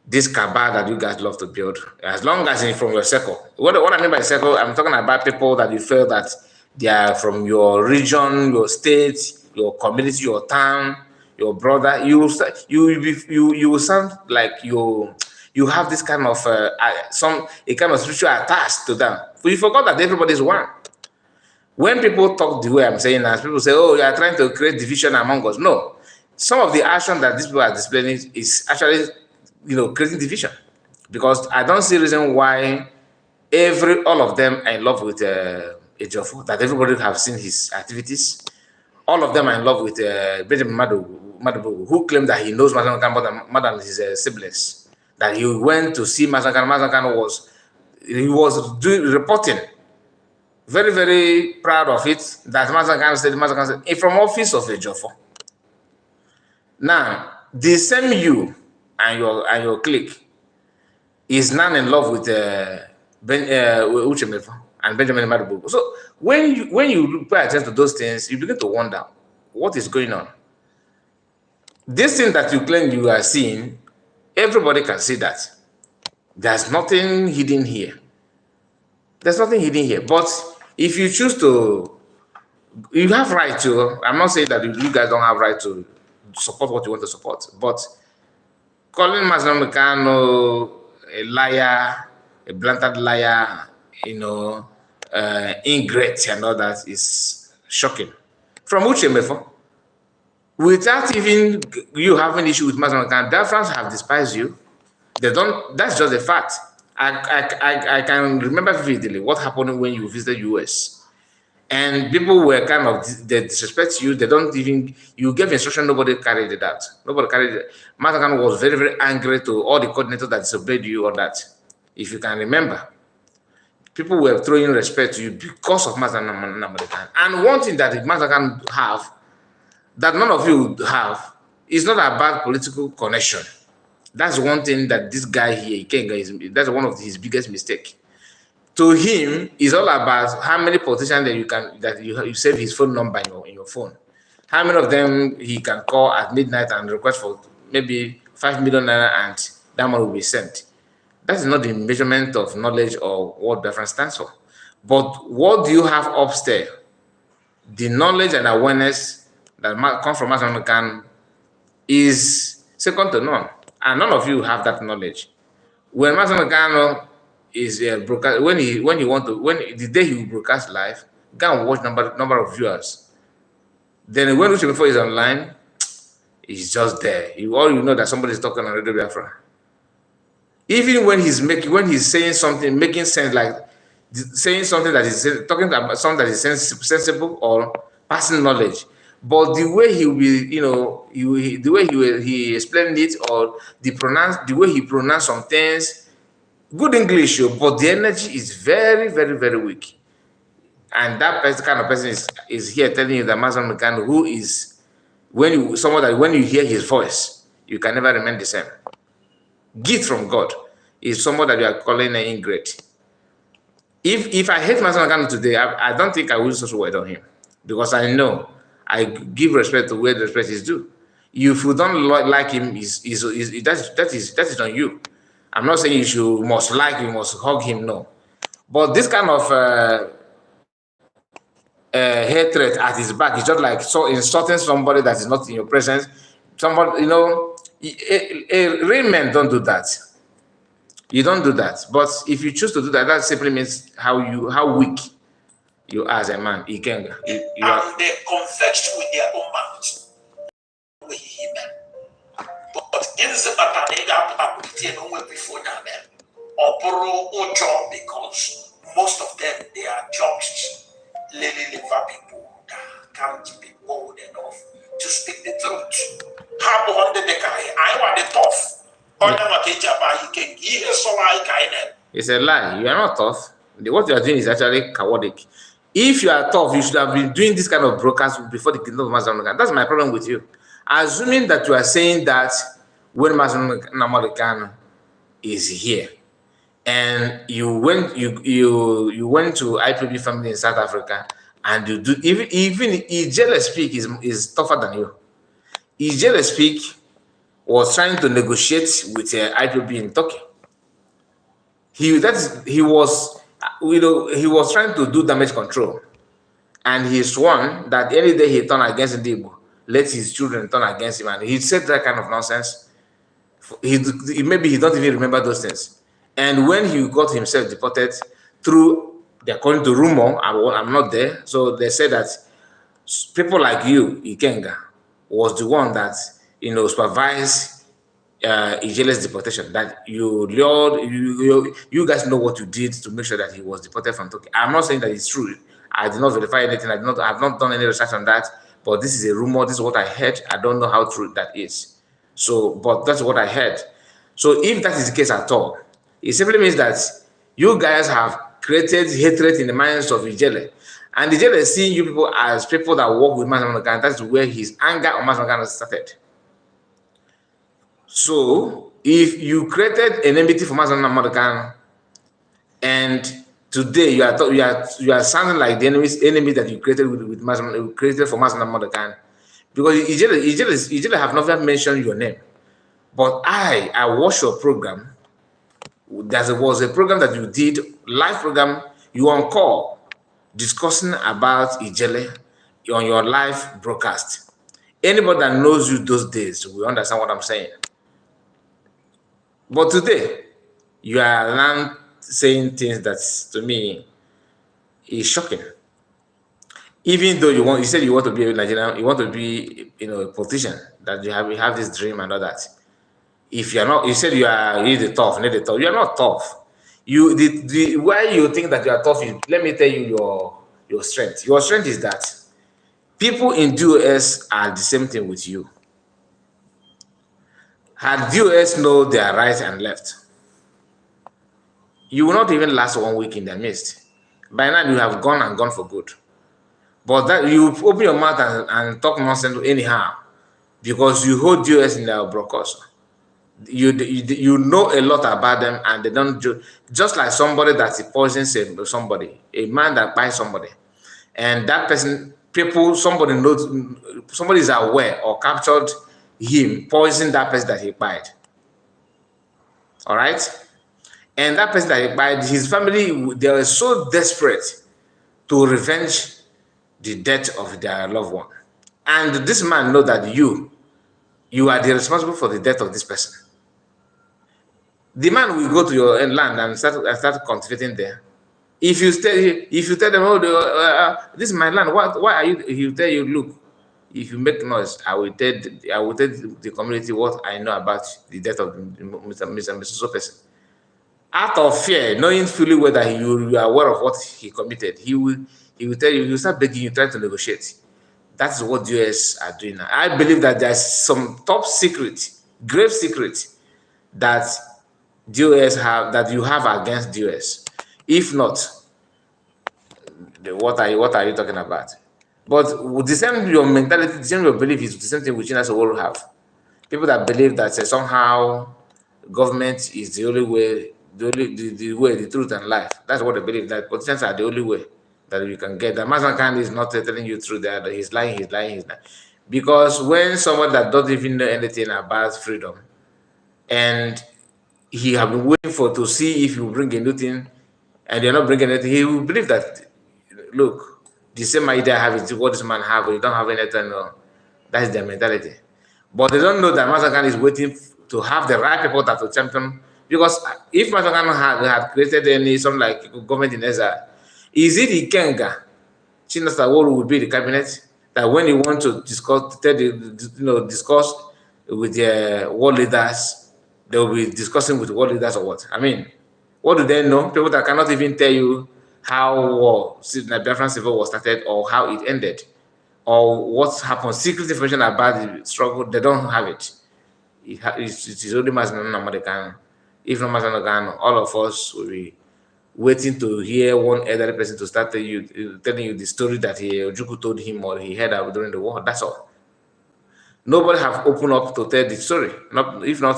this cabal that you guys love to build, as long as it's from your circle. What I mean by circle, I'm talking about people that you feel that they are from your region, your state, your community, your town, your brother. You will sound like you have this kind of a kind of spiritual attached to them. But you forgot that everybody is one. When people talk the way I'm saying, as people say, "Oh, you are trying to create division among us." No, some of the action that these people are displaying is actually, creating division, because I don't see reason why all of them are in love with Ejiofor, that everybody have seen his activities. All of them are in love with Benjamin Madubugu, who claimed that he knows Mazakan more than his siblings. That he went to see Mazakan. Mazakan was reporting, very, very proud of it, that Mazakan said, from office of Ejiofor. Now, the same you and your clique is now in love with Uchemefo and Benjamin Madubugu. So when you pay attention to those things, you begin to wonder what is going on. This thing that you claim you are seeing, everybody can see that. There's nothing hidden here. There's nothing hidden here. But if you choose to, you have right to. I'm not saying that you guys don't have right to support what you want to support, but calling Mazam Mekano a liar, a blatant liar, ingrate and all that is shocking. From Uchemefo, without even you having issue with Mazam Mekano, Biafrans have despised you. They don't. That's just a fact. I can remember vividly what happened when you visited US, and people were kind of, they disrespect you. They don't even, you gave instruction, nobody carried it out. Nobody carried it. Mazakan was very, very angry to all the coordinators that disobeyed you on that. If you can remember, people were throwing respect to you because of Mazakan. And one thing that Mazakan have that none of you have is not about political connection. That's one thing that this guy here, Ikenga, that's one of his biggest mistakes. To him, it's all about how many politicians that you save his phone number in your phone. How many of them he can call at midnight and request for maybe 5 million naira, and that money will be sent. That is not the measurement of knowledge or what Biafran stands for. But what do you have upstairs? The knowledge and awareness that comes from Mazakan is second to none. And none of you have that knowledge. When Mazakan is broadcast, when the day he will broadcast live, Go and watch number of viewers. Then when Uche before is online, it's just there. All you know that somebody is talking on Radio Biafra. Even when he's saying something, making sense, like saying something that is talking about something that is sensible or passing knowledge, but the way he will be, the way he explained it, or the way he pronounced some things, good English, but the energy is very, very, very weak. And that kind of person is here telling you that Mazen Mekan, who is someone that when you hear his voice, you can never remain the same. Gift from God is someone that you are calling an ingrate. If I hate Mazen Mekan today, I don't think I will social word on him, because I know I give respect to where the respect is due. If you don't like him, that is on you. I'm not saying you must like him, you must hug him, no. But this kind of hatred at his back is just like insulting somebody that is not in your presence. Somebody, real men don't do that. You don't do that. But if you choose to do that, that simply means how weak you are as a man. You can. And they converged with their own mouths. But in the matter, they got before now, or borrow or job, because most of them they are judged. Liver people that can't be bold enough to speak the truth. How about the guy? I want the tough. It's a lie. You are not tough. What you are doing is actually chaotic. If you are tough, you should have been doing this kind of broadcast before the kingdom of Mazen. That's my problem with you. Assuming that you are saying that when Mazen is here, and you went to IPB family in South Africa, and you do even Ijele Speak is tougher than you. Ijele Speak was trying to negotiate with IPB in Turkey. He was trying to do damage control, and he sworn that any day he turn against Igbo, let his children turn against him, and he said that kind of nonsense. Maybe he don't even remember those things. And when he got himself deported according to rumor, I'm not there, so they said that people like you, Ikenga, was the one that supervised Ijele's deportation. That you guys know what you did to make sure that he was deported from Turkey. I'm not saying that it's true. I did not verify anything. I've not done any research on that. But this is a rumor. This is what I heard. I don't know how true that is. So, but that's what I heard. So, if that is the case at all, it simply means that you guys have created hatred in the minds of Ijele. And Ijele is seeing you people as people that work with Mazen Mekan. That's where his anger on Mazen Mekan started. So, if you created enmity for Mazen Mekan, and today you are sounding like the enemy that you created created for Mazen Mekan, because Ijele have never mentioned your name. But I watched your program. There was a program that you did, live program, you on call, discussing about Ijele on your live broadcast. Anybody that knows you those days will understand what I'm saying. But today, you are now saying things that, to me, is shocking. Even though you said you want to be a Nigerian, you want to be a politician, that you have this dream and all that. If you're not, you said you're the tough, not the tough. You are not tough. Why you think that you are tough is, let me tell you your strength. Your strength is that people in DOS are the same thing with you. Had DOS know their right and left, you will not even last 1 week in their midst. By now you have gone for good. But that you open your mouth and talk nonsense anyhow, because you hold DOS in their broadcast. You know a lot about them, and they don't just like somebody that poisons somebody, a man that buys somebody, and that person, somebody knows, somebody is aware or captured him poisoning that person that he bought. All right, and that person that he bought, his family, they are so desperate to revenge the death of their loved one, and this man know that you are the responsible for the death of this person. The man will go to your land and start cultivating there. If you tell them, oh, this is my land, why are you? He will tell you, look, if you make noise, I will tell the community what I know about the death of Mr. So person. Out of fear, knowing fully well that you are aware of what he committed, he will tell you, he will start begging you, trying to negotiate. That's what US are doing now. I believe that there's some top secret, grave secret that US have, that you have against US. If not, what are you talking about? But with the same your mentality, the same your belief is the same thing which China's world have. People that believe that somehow government is the only way, the way, the truth and life. That's what they believe. That politicians are the only way that you can get. That Master Khan is not telling you through that he's lying. Because when someone that doesn't even know anything about freedom, and he have been waiting for to see if you bring a new thing, and you're not bringing anything, he will believe that, look, the same idea I have is what this man have, but you don't have anything. No. That's their mentality. But they don't know that Masakan is waiting to have the right people that will champion. Because if Masakan had created any something like government in Ezra, is it the Kenga? Chinasa Woru would be the cabinet that when you want to discuss, discuss with the world leaders, they will be discussing with world leaders or what? I mean, what do they know? People that cannot even tell you how the Biafran Civil War started or how it ended or what happened. Secret information about the struggle, they don't have it. It is only Masanana. If not Masanana, all of us will be waiting to hear one elderly person to start telling you the story that Ojuku told him or he heard during the war. That's all. Nobody have opened up to tell the story. If not,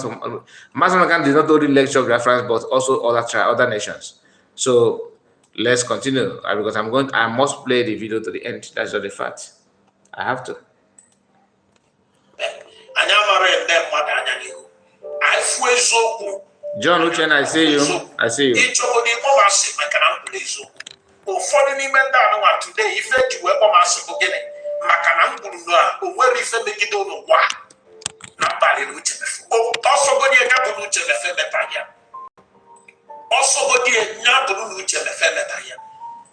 Masanana did not only lecture Biafrans, but also other nations. So let's continue because I must play the video to the end. That's just the fact. I have to. John Uchen, I see you. I see you.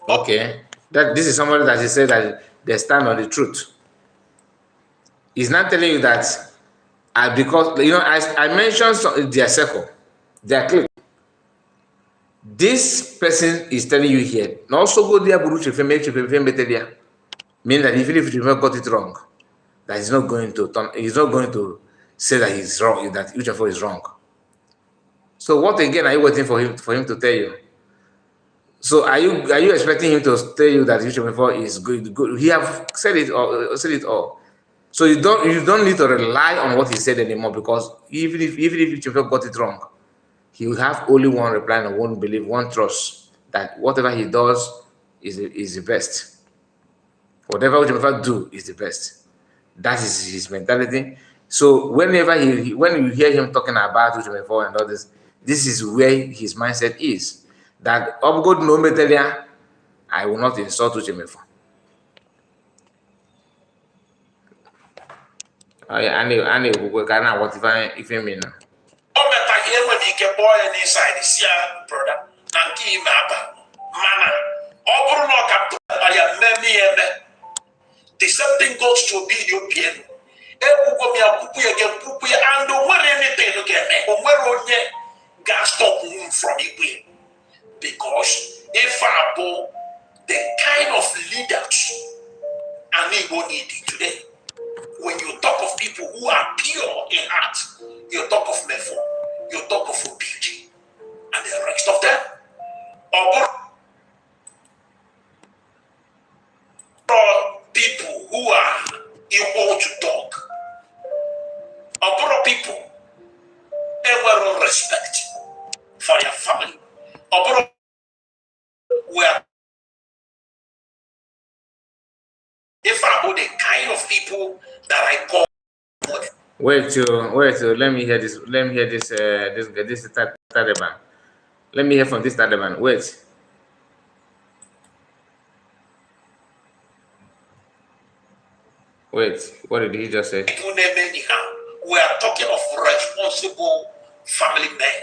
Okay, this is somebody that he said that they stand on the truth. He's not telling you that because I mentioned their circle, their clique. This person is telling you here. Also go there, meaning that even if you got it wrong, that he's not going to say that he's wrong, that each of us is wrong. So what again are you waiting for him to tell you? So are you expecting him to tell you that UTM4 is good? He have said it all. So you don't need to rely on what he said anymore, because even if UTM4 got it wrong, he will have only one reply and one belief, one trust that whatever he does is the best. Whatever UTM4 do is the best. That is his mentality. So whenever when you hear him talking about UTM4 and all this is where his mindset is. That upgrade no material, I will not insult UTM4. I know we can what if you mean. The same thing goes to be your piano. And when anything again, gas stop from you. Because if the kind of leaders Amigo need today, when you talk of people who are pure in heart, you talk of Mefo, you talk of Obiji, and the rest of them, or people who are equal to talk, or people ever respect for your family, or where if I know the kind of people that I call. Wait, let me hear this. Let me hear this. This Taliban. Let me hear from this Taliban. Wait. What did he just say? We are talking of responsible family men.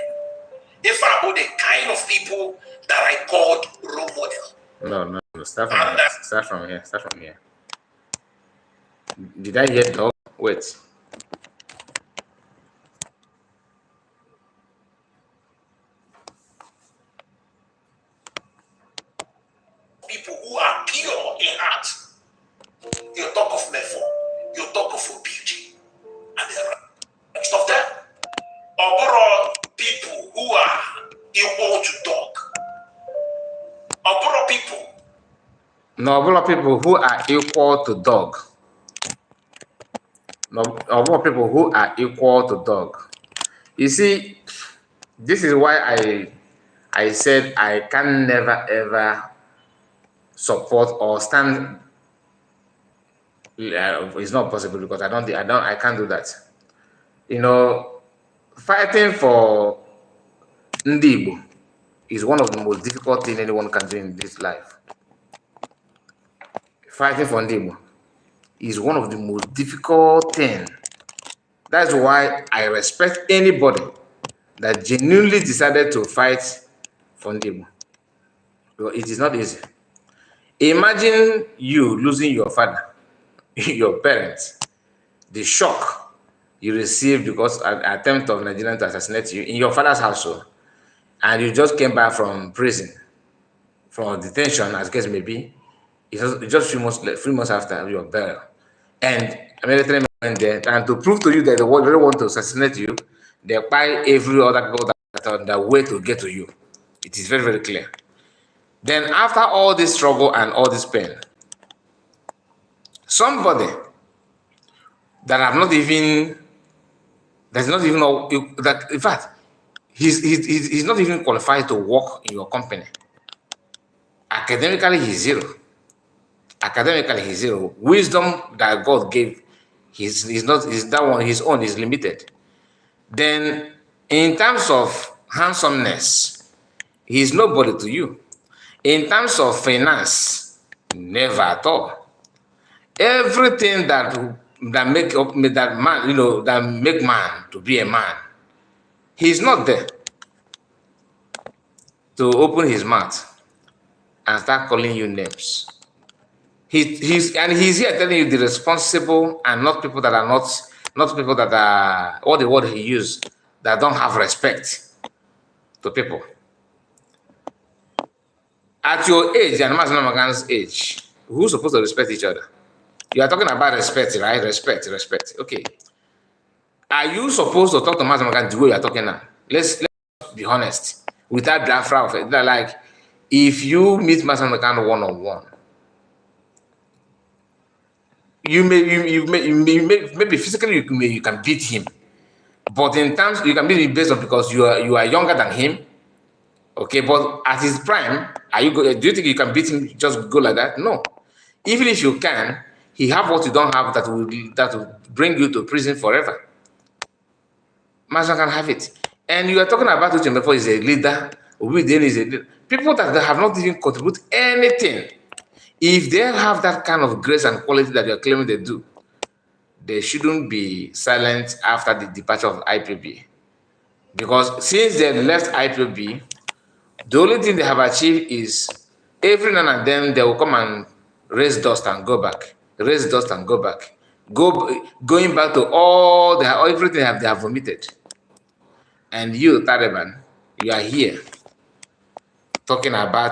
If I about the kind of people that I called role model. No. Start from here. Start from here. Start from here. Did I hear dog? Wait. People who are pure in heart. You talk of method, you talk of beauty, and the rest of them. Or people who are equal to dog. Or people. No, a lot of people who are equal to dog. No, a lot of people who are equal to dog. You see, this is why I said I can never ever support or stand. It's not possible because I can't do that. You know, fighting for Ndibo is one of the most difficult things anyone can do in this life. Fighting for Ndibo is one of the most difficult things. That's why I respect anybody that genuinely decided to fight for Ndibo. It is not easy. Imagine you losing your father, your parents, the shock you received because an attempt of Nigerian to assassinate you in your father's household, and you just came back from prison, from detention, as case may be. It's just 3 months after your burial, and military went there, and to prove to you that they really want to assassinate you, they buy every other people that are on their way to get to you. It is very, very clear. Then after all this struggle and all this pain, somebody that have not even, that's not even know that, in fact, he's not even qualified to work in your company. Academically, he's zero. Academically, he's zero. Wisdom that God gave, he's that one, his own is limited. Then, in terms of handsomeness, he's nobody to you. In terms of finance, never at all. Everything that make up that man, that make man to be a man, he's not there to open his mouth and start calling you names. He's here telling you the responsible and not people that are not people that are, what the word he used, that don't have respect to people. At your age and Master Namagan's age, who's supposed to respect each other? You are talking about respect, right? Respect. Okay. Are you supposed to talk to Master Namagan the way you are talking now? Let's be honest. Without Biafra, like, if you meet Master Namagan one-on-one, maybe physically you can beat him, but in terms you can beat him based on because you are younger than him. Okay, but at his prime, do you think you can beat him just go like that? No. Even if you can, he have what you don't have that will bring you to prison forever. Master can have it. And you are talking about Uche before is a leader, Obiden is a leader. People that have not even contribute anything. If they have that kind of grace and quality that you're claiming they do, they shouldn't be silent after the departure of IPB. Because since they left IPB, the only thing they have achieved is every now and then they will come and raise dust and go back. Raise dust and go back. Going back to everything they have vomited. And you, Taliban, you are here talking about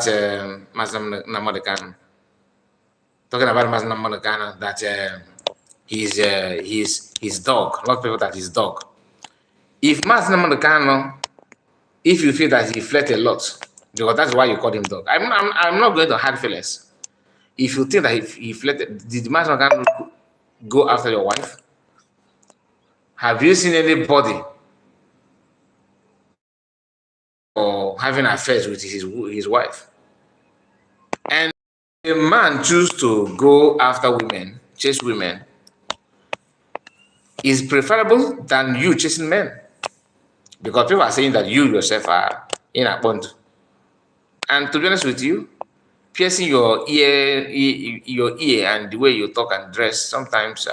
Mazam Namodekan. Talking about Mazam Namodekan that his dog, not people that his dog. If Mazam Namodekan, if you feel that he flirted a lot, because that's why you call him dog. I'm not going to hard feelings. If you think that he flirted, did Mazam Namodekan go after your wife? Have you seen anybody or having affairs with his wife? And a man choose to go after women, chase women, is preferable than you chasing men. Because people are saying that you yourself are in a bond. And to be honest with you, piercing your ear and the way you talk and dress, sometimes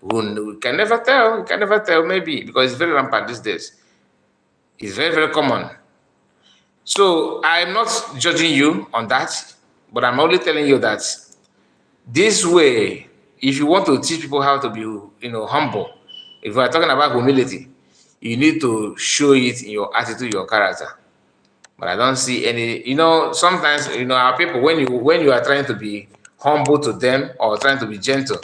we can never tell. We can never tell, maybe, because it's very rampant these days. It's very, very common. So I'm not judging you on that, but I'm only telling you that this way, if you want to teach people how to be, humble, if we are talking about humility, you need to show it in your attitude, your character. But I don't see any. Sometimes our people, when you are trying to be humble to them or trying to be gentle,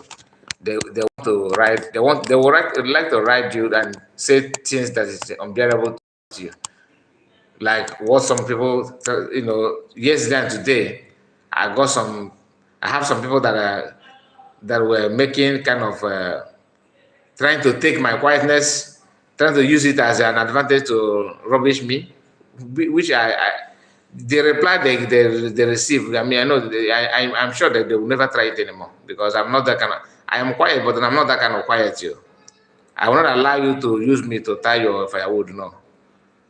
they want to ride. Like to ride you and say things that is unbearable to you, like what some people, yesterday and today. I got some. I have some people that were making kind of trying to take my quietness, trying to use it as an advantage to rubbish me, which the reply they receive. I mean, I know I'm sure that they will never try it anymore because I'm not that kind of. I am quiet, but I'm not that kind of quiet. I will not allow you to use me to tie your firewood. No,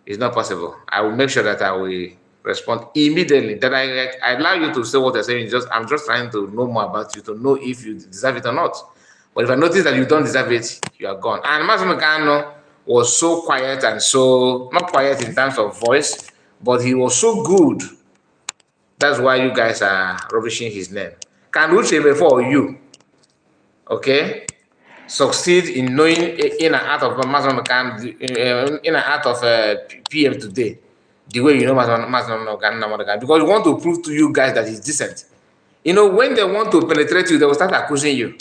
it's not possible. I will make sure that I will respond immediately. That I allow you to say what you're saying. I'm just trying to know more about you to know if you deserve it or not. But if I notice that you don't deserve it, you are gone. And Mazumekano was so quiet and so not quiet in terms of voice, but he was so good. That's why you guys are rubbishing his name. Can Uche before you, okay, succeed in knowing in and out of Mazumekano, in and out of PM today, the way you know Mazumekano, because we want to prove to you guys that he's decent. When they want to penetrate you, they will start accusing you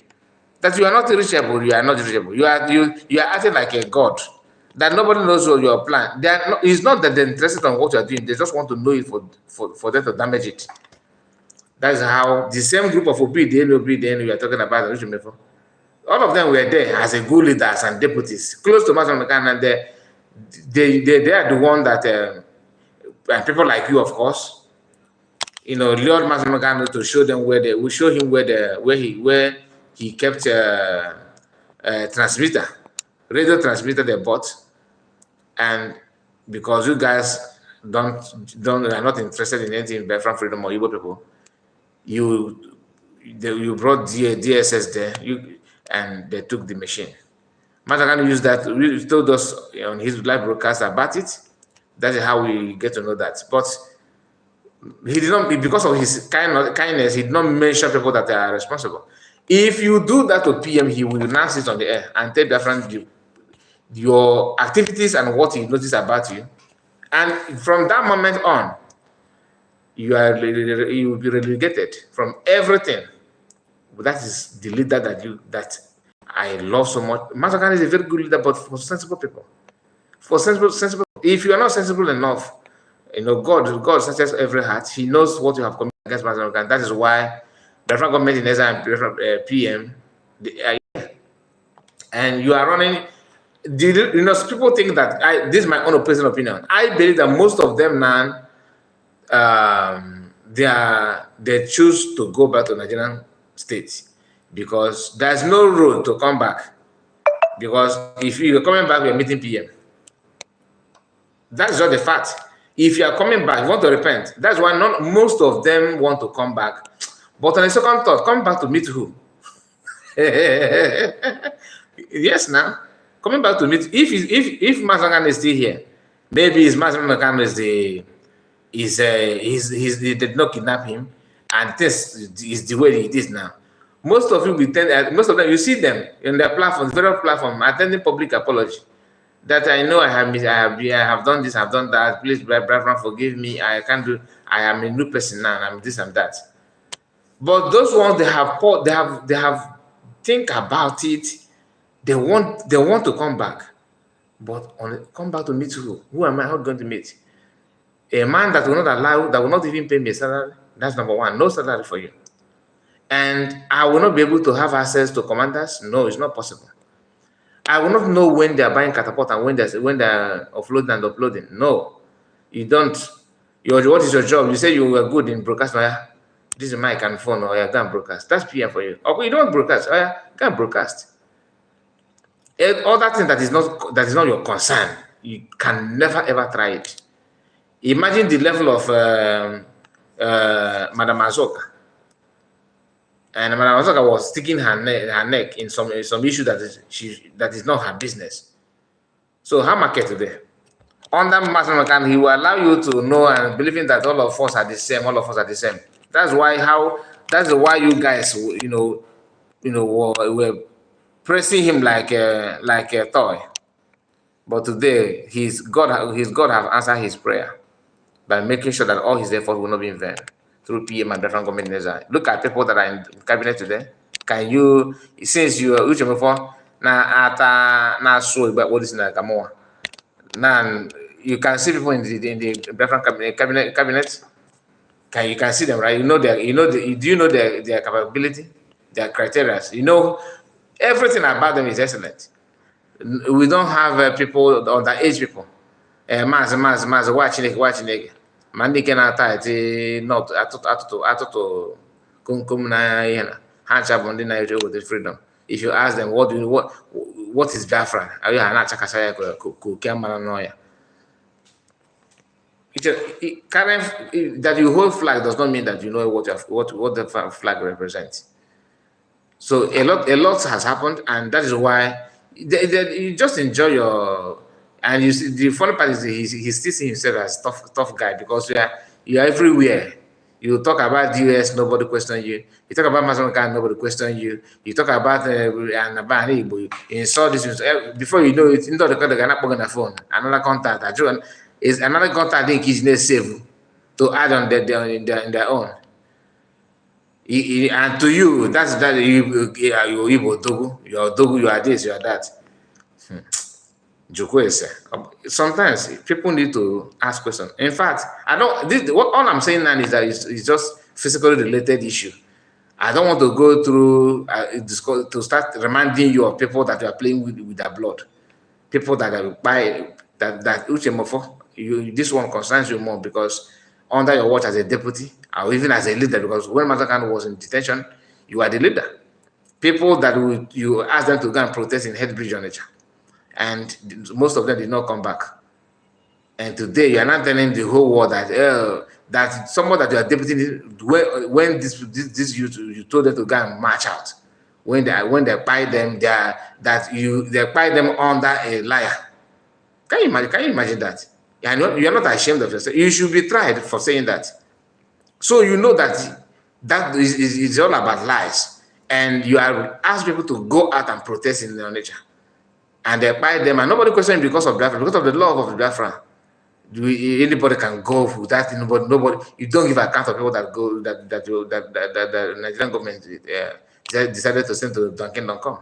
that you are not reachable. You are not reachable. You are acting like a god. That nobody knows what your plan. It's not that they're interested in what you are doing. They just want to know it for them to damage it. That's how the same group of OBDN we are talking about. All of them were there as a good leaders and deputies, close to Master McCann, and they are the one that and people like you, of course, lured Master McCann to show them we show him where he kept transmitter, radio transmitter they bought, and because you guys are not interested in anything Biafran freedom or Igbo people, you brought DSS there, and they took the machine. Matakan used that. We told us on his live broadcast about it. That is how we get to know that. But he did not, because of his kindness, he did not mention people that are responsible. If you do that to PM, he will now sit on the air and tell Biafran your activities and what he noticed about you. And from that moment on, you will be relegated from everything. That is the leader that I love so much. Masakan is a very good leader, but for sensible people. For sensible. If you are not sensible enough, God searches every heart. He knows what you have committed against Masakan. That is why the Biafran government in Ezra and PM, and you are running. People think that this is my own personal opinion. I believe that most of them now, they choose to go back to Nigerian states because there's no road to come back. Because if you're coming back, we're meeting PM. That's just the fact. If you are coming back, you want to repent. That's why most of them want to come back. But on a second thought, come back to meet who? Yes, now coming back to meet if Masangan is still here, maybe his Masangan they did not kidnap him, and this is the way it is now. Most of them, you see them in their platforms, various platforms, attending public apology. That I know I have done this, I've done that. Please, brethren, forgive me. I can't do. I am a new person now. I'm this and that. But those ones they have think about it. They want to come back, but come back to meet who? Who am I not going to meet? A man that will not even pay me a salary. That's number one. No salary for you. And I will not be able to have access to commanders. No, it's not possible. I will not know when they are buying catapult and when they're offloading and uploading. No, you don't. What is your job? You say you were good in broadcast. Oh, yeah. This is mic and phone. Oh, yeah, go and broadcast. That's PM for you. Okay, you don't broadcast. Oh, yeah, go and broadcast. Other thing that is not your concern, you can never ever try it. Imagine the level of Madam Azoka. And Madam Azoka was sticking her neck in some issue that is not her business. So her market today. Under Master McCann, he will allow you to know and believing that all of us are the same, all of us are the same. That's why you guys, were praising him like a toy. But today, his God have answered his prayer by making sure that all his efforts will not be in vain through PM and different government measures. Look at people that are in cabinet today. Can you, since you are before na so but what is na Kamoa? Now you can see people in the different cabinet. You can see them, right? Do you know their capability, their criteria? You know everything about them is excellent. We don't have people underage people. Maazị watching it. Ma ndị ke na-ata eti not atụtụ komkom na ihe na ha ncha bụ ndị na-eche obodo freedom. If you ask them what is Biafran, ayụ ha na-achakasa ya ka oke mara n'ọya. That you hold flag does not mean that you know what the flag represents. So a lot has happened, and that is why you just enjoy your. And you see, the funny part is he still sees himself as tough guy, because you are everywhere. You talk about the US, nobody question you. You talk about Mazonka, nobody question you. You talk about you insult this. Before you know it, you know the guy on the phone. Another contact, is another contact they can save to add on their own. And to you, that's that you Dogu, you are this, you are that. Sometimes people need to ask questions. In fact, all I'm saying now is that it's just physically related issue. I don't want to go through to start reminding you of people that you are playing with their blood, people that are this one concerns you more because under your watch as a deputy or even as a leader, because when Mazakan was in detention, you are the leader. People that you ask them to go and protest in Headbridge on nature. And most of them did not come back. And today you are not telling the whole world that someone that you are deputy, when this you told them to go and march out, when they buy them, they buy them under a liar. Can you imagine that? And you are not ashamed of yourself. You should be tried for saying that. So you know that is all about lies, and you are asked people to go out and protest in their nature. And they buy them, and nobody questions because of Biafra, because of the love of Biafra. Anybody can go without nobody. You don't give account of people that go that the Nigerian government decided to send to Dunkin.com.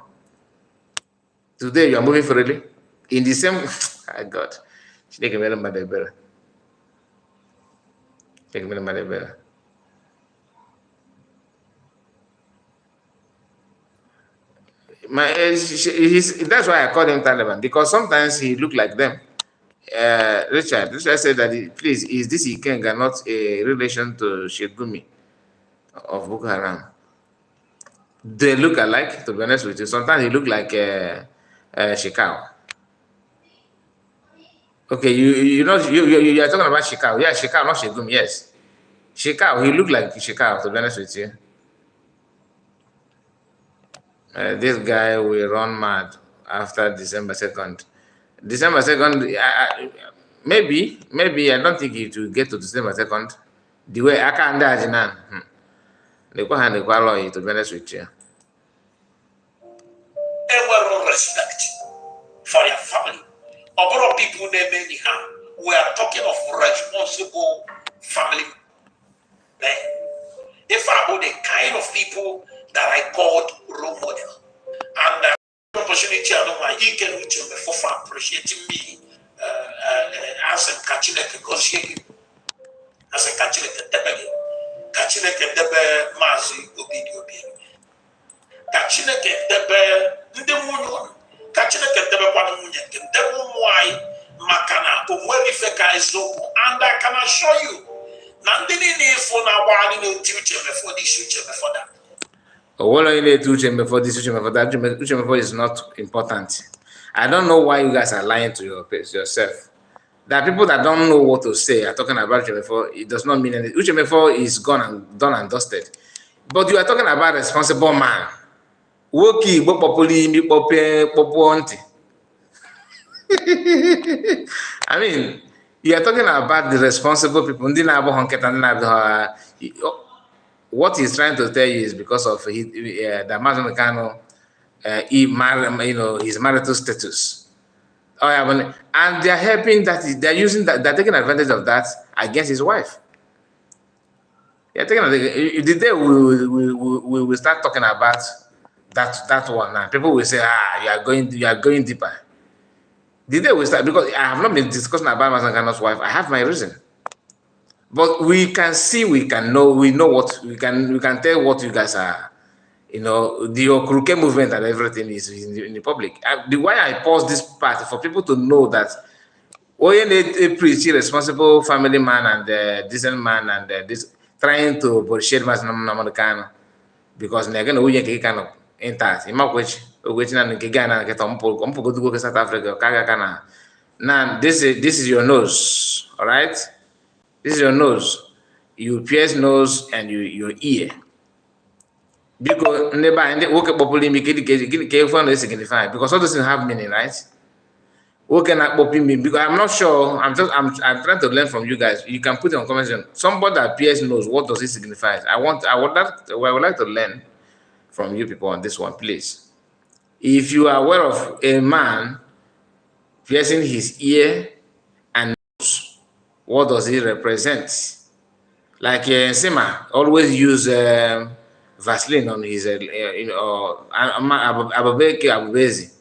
Today you are moving freely in the same. God, take a minute, better. Take a minute, better. That's why I call him Taliban, because sometimes he look like them. Richard said that please, is this Ikenga not a relation to Shegumi of Boko Haram? They look alike, to be honest with you. Sometimes he look like Shekau. Okay, you are talking about Shekau. Yeah, Shekau, not Shegumi. Yes, Shekau. He look like Shekau, to be honest with you. This guy will run mad after December 2nd. December 2nd, maybe I don't think it will get to December 2nd. The way I can't imagine, they go hand the quality, to be honest with you. Respect for your family. A lot of people we are talking of responsible family men. If I were the kind of people that I called role model, and the opportunity I don't mind, you can reach me for appreciating me as a catching negotiating, as a catching a mazi obedi catching a the moon, catching a one munye, makana, umweri feka ezobu, and I can assure you, Nandini for now, one in the future before this future before that. What you need to before this before that before is not important. I don't know why you guys are lying to yourself. There are people that don't know what to say are talking about before. It does not mean anything. Before is gone and done and dusted. But you are talking about a responsible man. Woki populi mi poponti. I mean, you are talking about the responsible people. What he's trying to tell you is because of the Mazamekano, his marital status. Oh, yeah, and they're helping that they're using that, they're taking advantage of that against his wife. Yeah, taking advantage. The day we will start talking about that one now, people will say, you are going deeper. The day we start, because I have not been discussing about Mazangano's wife, I have my reason. But we can see, we know what we can tell what you guys are. The Okuruke movement and everything is in the public. The why I pause this part for people to know that Oye preach responsible family man and decent man and this trying to bullshit mas Americano because they're gonna uye kind of intact. Which na nke Ghana nke tompo go to South Africa kaga kana. Now this is your nose, all right? This is your nose. You pierce nose and your ear. Because because all those things have meaning, right? Because I'm not sure. I'm trying to learn from you guys. You can put it on comment section. Somebody that appears knows what does it signify. I would like to learn from you people on this one, please. If you are aware of a man piercing his ear and nose, what does it represent? Like Sema always use Vaseline on his, Ababeke Abubezi.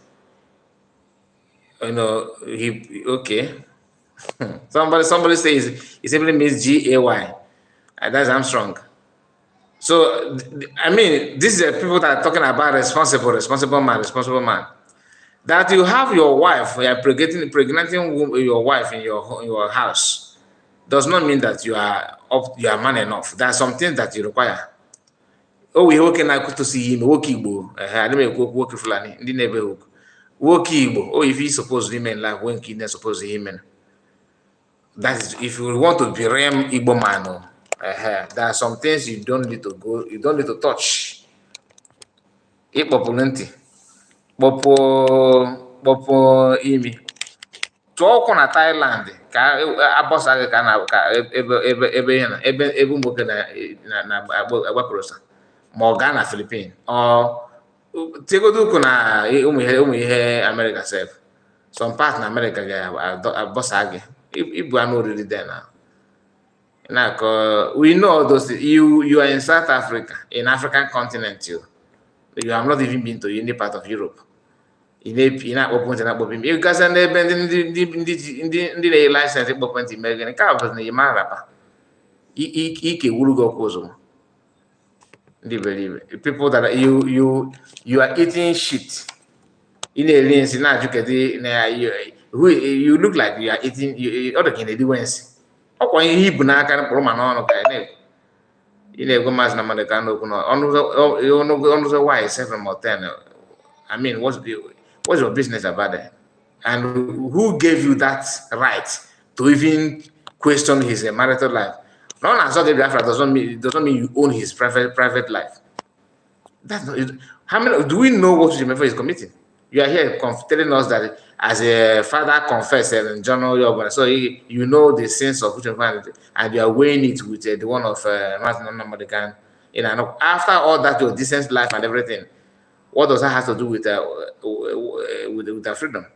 Okay. somebody says it simply means GAY. That's Armstrong. So, I mean, these are people that are talking about responsible man. That you have your wife, you are impregnating your wife in your house, does not mean that you are man enough. There are some things that you require. Oh, we can to see him, I don't know, Fulani, in the neighborhood. Oh, if he's supposed to remain like when kidney supposed to him. That is, if you want to be rem Igbo man, there are some things you don't need to touch. Populenti. Popo imi. Talk on a Thailand, abosa ka ebe mboke na Agbakorosa. Morgana Philippine or Tegoduku na ụmụ ihe America self. Some parts in America ga-abọsa Ibu are not really there now. We know all those things. You are in South Africa, in African continent you have not even been to any part of Europe. You guys are the license people that you are eating shit. In a lens, you look like you are eating other Kennedy Wens. How can you heap na kind of Roman on go mass na Manacano? On why 7 or 10. I mean, what's your business about that? And who gave you that right to even question his marital life? None as the Biafra doesn't mean you own his private life. That's not it. How many do we know what Jimmy is committing? You are here telling us that as a father confessed in John Yoba, so you know the sins of which and you are weighing it with the one of Martin American. After all that, your decent life and everything, what does that have to do with the freedom?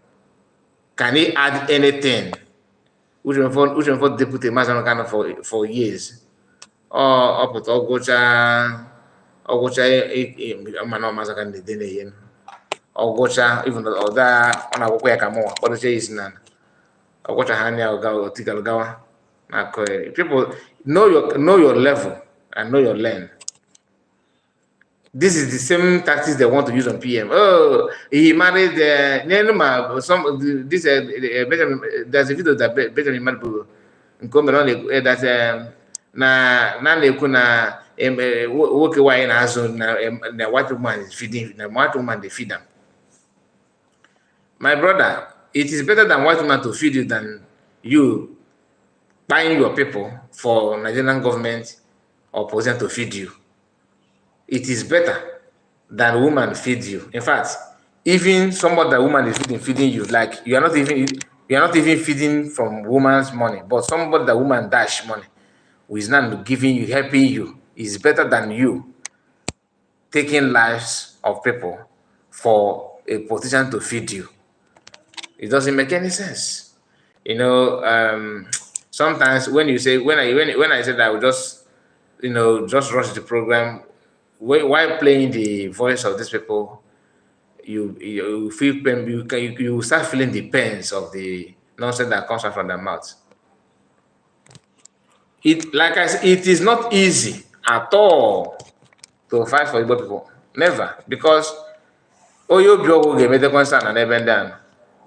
Can he add anything? Which for deputy Martin for years? Or up with Ogocha Mano Mazakan the Dene. Ogocha, even though that on a work more, but the is none. Ogocha Hania or Tigalgawa. People know your level and know your lane. This is the same tactics they want to use on PM. Oh, he married there's a video that Benjamin Madu that work away in the white woman is feeding the white woman they feed them. My brother, it is better than white woman to feed you than you buying your people for Nigerian government or president to feed you. It is better than woman feed you. In fact, Even somebody that woman is feeding you, like you are not even feeding from woman's money, but somebody that woman dash money who is not giving you, helping you, is better than you taking lives of people for a politician to feed you. It doesn't make any sense. Sometimes when you say when I said I would just just rush the program, while playing the voice of these people, you feel pain. You start feeling the pains of the nonsense that comes out from their mouth. It like I said, it is not easy at all to fight for Igbo people. Never, because onye obi ọgwụ ga-emetekwa nsọ na n'ebe ndị ahụ.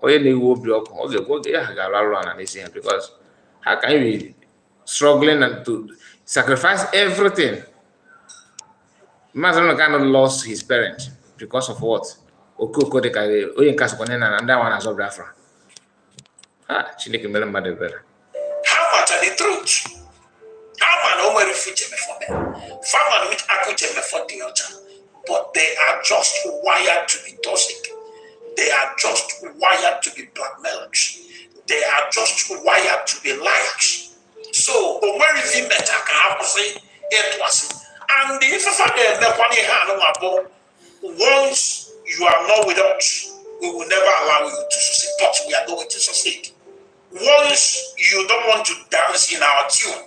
Onye na-ewu obi ọkụ ọ ga-ekwu oge ya ga-arụ arụ ana n'isi ha, because how can you be struggling and to sacrifice everything? Maazị kind of lost his parents because of what? Okoko dịka onye nke asịkwa na ndị awa na-azọ Biafra. Chineke mere mmadụ ebere. How much are the truth? How man over refugee for them? Farmer which akuje for the other, but they are just wired to be toxic. They are just wired to be blackmailed. They are just wired to be liars. So where is the matter? Can I say it was? And if once you are not with us, we will never allow you to succeed. But we are going to succeed. Once you don't want to dance in our tune,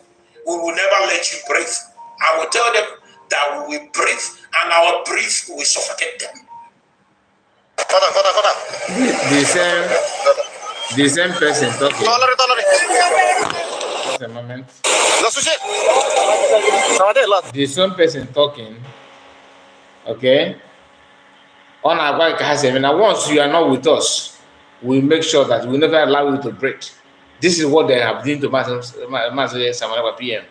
we will never let you breathe. I will tell them that we will breathe, and our breath will suffocate them. The same person talking. Just a moment. The same person talking. Okay. On our back, now once you are not with us, we make sure that we never allow you to break. This is what they have done to Master Samuel PM.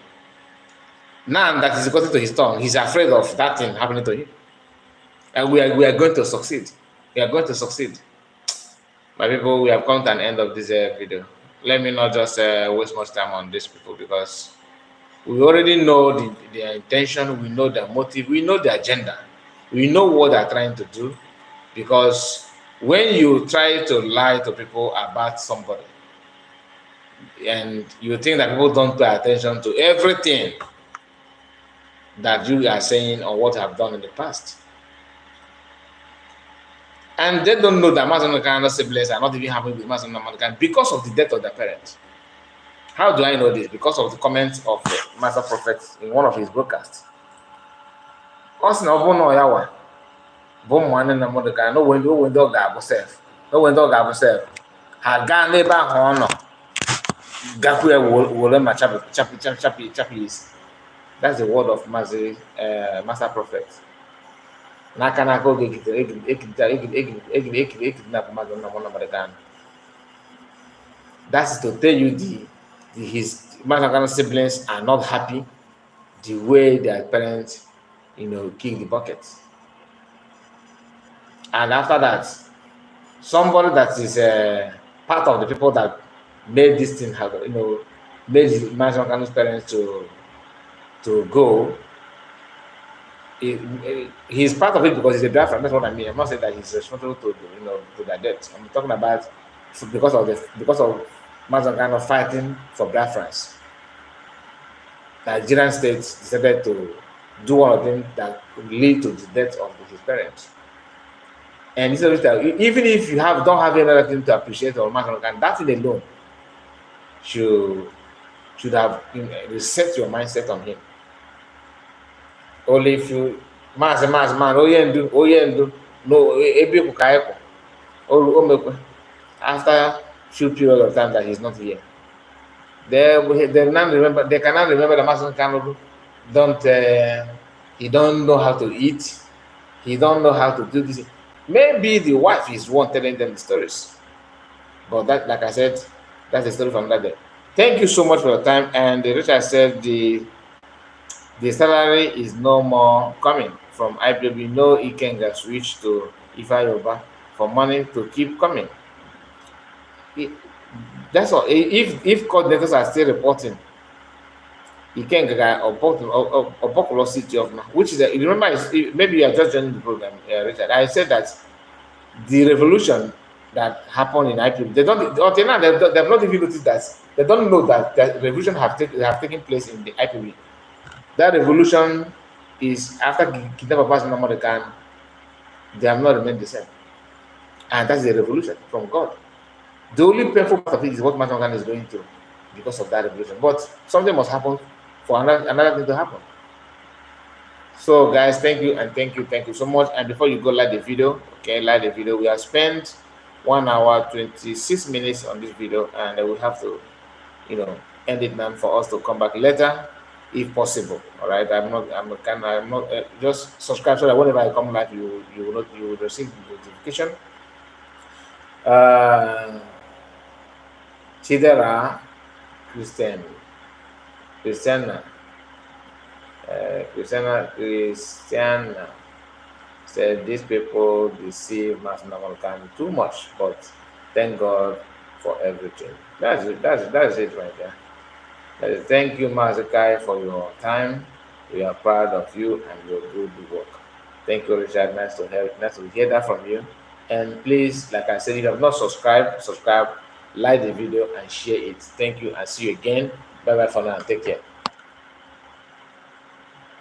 Now that he's gotten to his tongue, he's afraid of that thing happening to him. And we are going to succeed. We are going to succeed. My people, we have come to an end of this video. Let me not just waste much time on these people, because we already know their intention, we know their motive, we know the agenda, we know what they're trying to do. Because when you try to lie to people about somebody, and you think that people don't pay attention to everything that you are saying or what you have done in the past, and they don't know that Mazanokan siblings are not even happy with Mazanokan because of the death of their parents. How do I know this? Because of the comments of the Master Prophet in one of his broadcasts. No when dog have self. No when dog have self. Hagan neighbor honor. Gakwe wolema chapis. That's the word of Master Prophet. Nakanako that is to tell you his Master siblings are not happy the way their parents, kick the bucket. And after that, somebody that is part of the people that made this thing happen, made his Master parents to go. He's part of it because he's a Biafran. That's what I mean. I'm not saying that he's responsible to their death. I'm talking about because of Mazangano fighting for Biafrans. Nigerian state decided to do one of them that could lead to the death of his parents. And he said that even if you don't have anything to appreciate or Mazangano, that in alone should have reset your mindset on him. Only if you man, no, after few period of time that he's not here, they cannot remember the Master Kanobu. He don't know how to eat, he don't know how to do this. Maybe the wife is one telling them the stories, but that, like I said, that's the story from that day. Thank you so much for your time. And Richard said the salary is no more coming from IPW. No, Ikenga switch to Ifa Yoruba for money to keep coming. That's all. If coordinators are still reporting, Ikenga or Bokolo City of, which is remember, maybe you are just joining the program, Richard. I said that the revolution that happened in IPOB, they don't, until now, they have not even noticed that, they don't know that the revolution have taken place in the IPOB. That revolution is after kidnapping Abbas Muhammad Khan, they have not remained the same. And that's the revolution from God. The only painful part of it is what Muhammad Khan is going through because of that revolution. But something must happen for another thing to happen. So guys, thank you and thank you so much. And before you go like the video, okay, like the video. We have spent 1 hour 26 minutes on this video, and we have to, you know, end it now for us to come back later if possible. All right, I'm not just subscribe so that whenever I come live, you will receive notification. Chidera Christiana said these people deceive Mass Namalkan too much, but thank God for everything. That's it. That's it right there. Thank you, Mazakai, for your time. We are proud of you and your good work. Thank you, Richard. Nice to hear that from you. And please, like I said, if you have not subscribed, subscribe, like the video, and share it. Thank you, and see you again. Bye bye for now. Take care.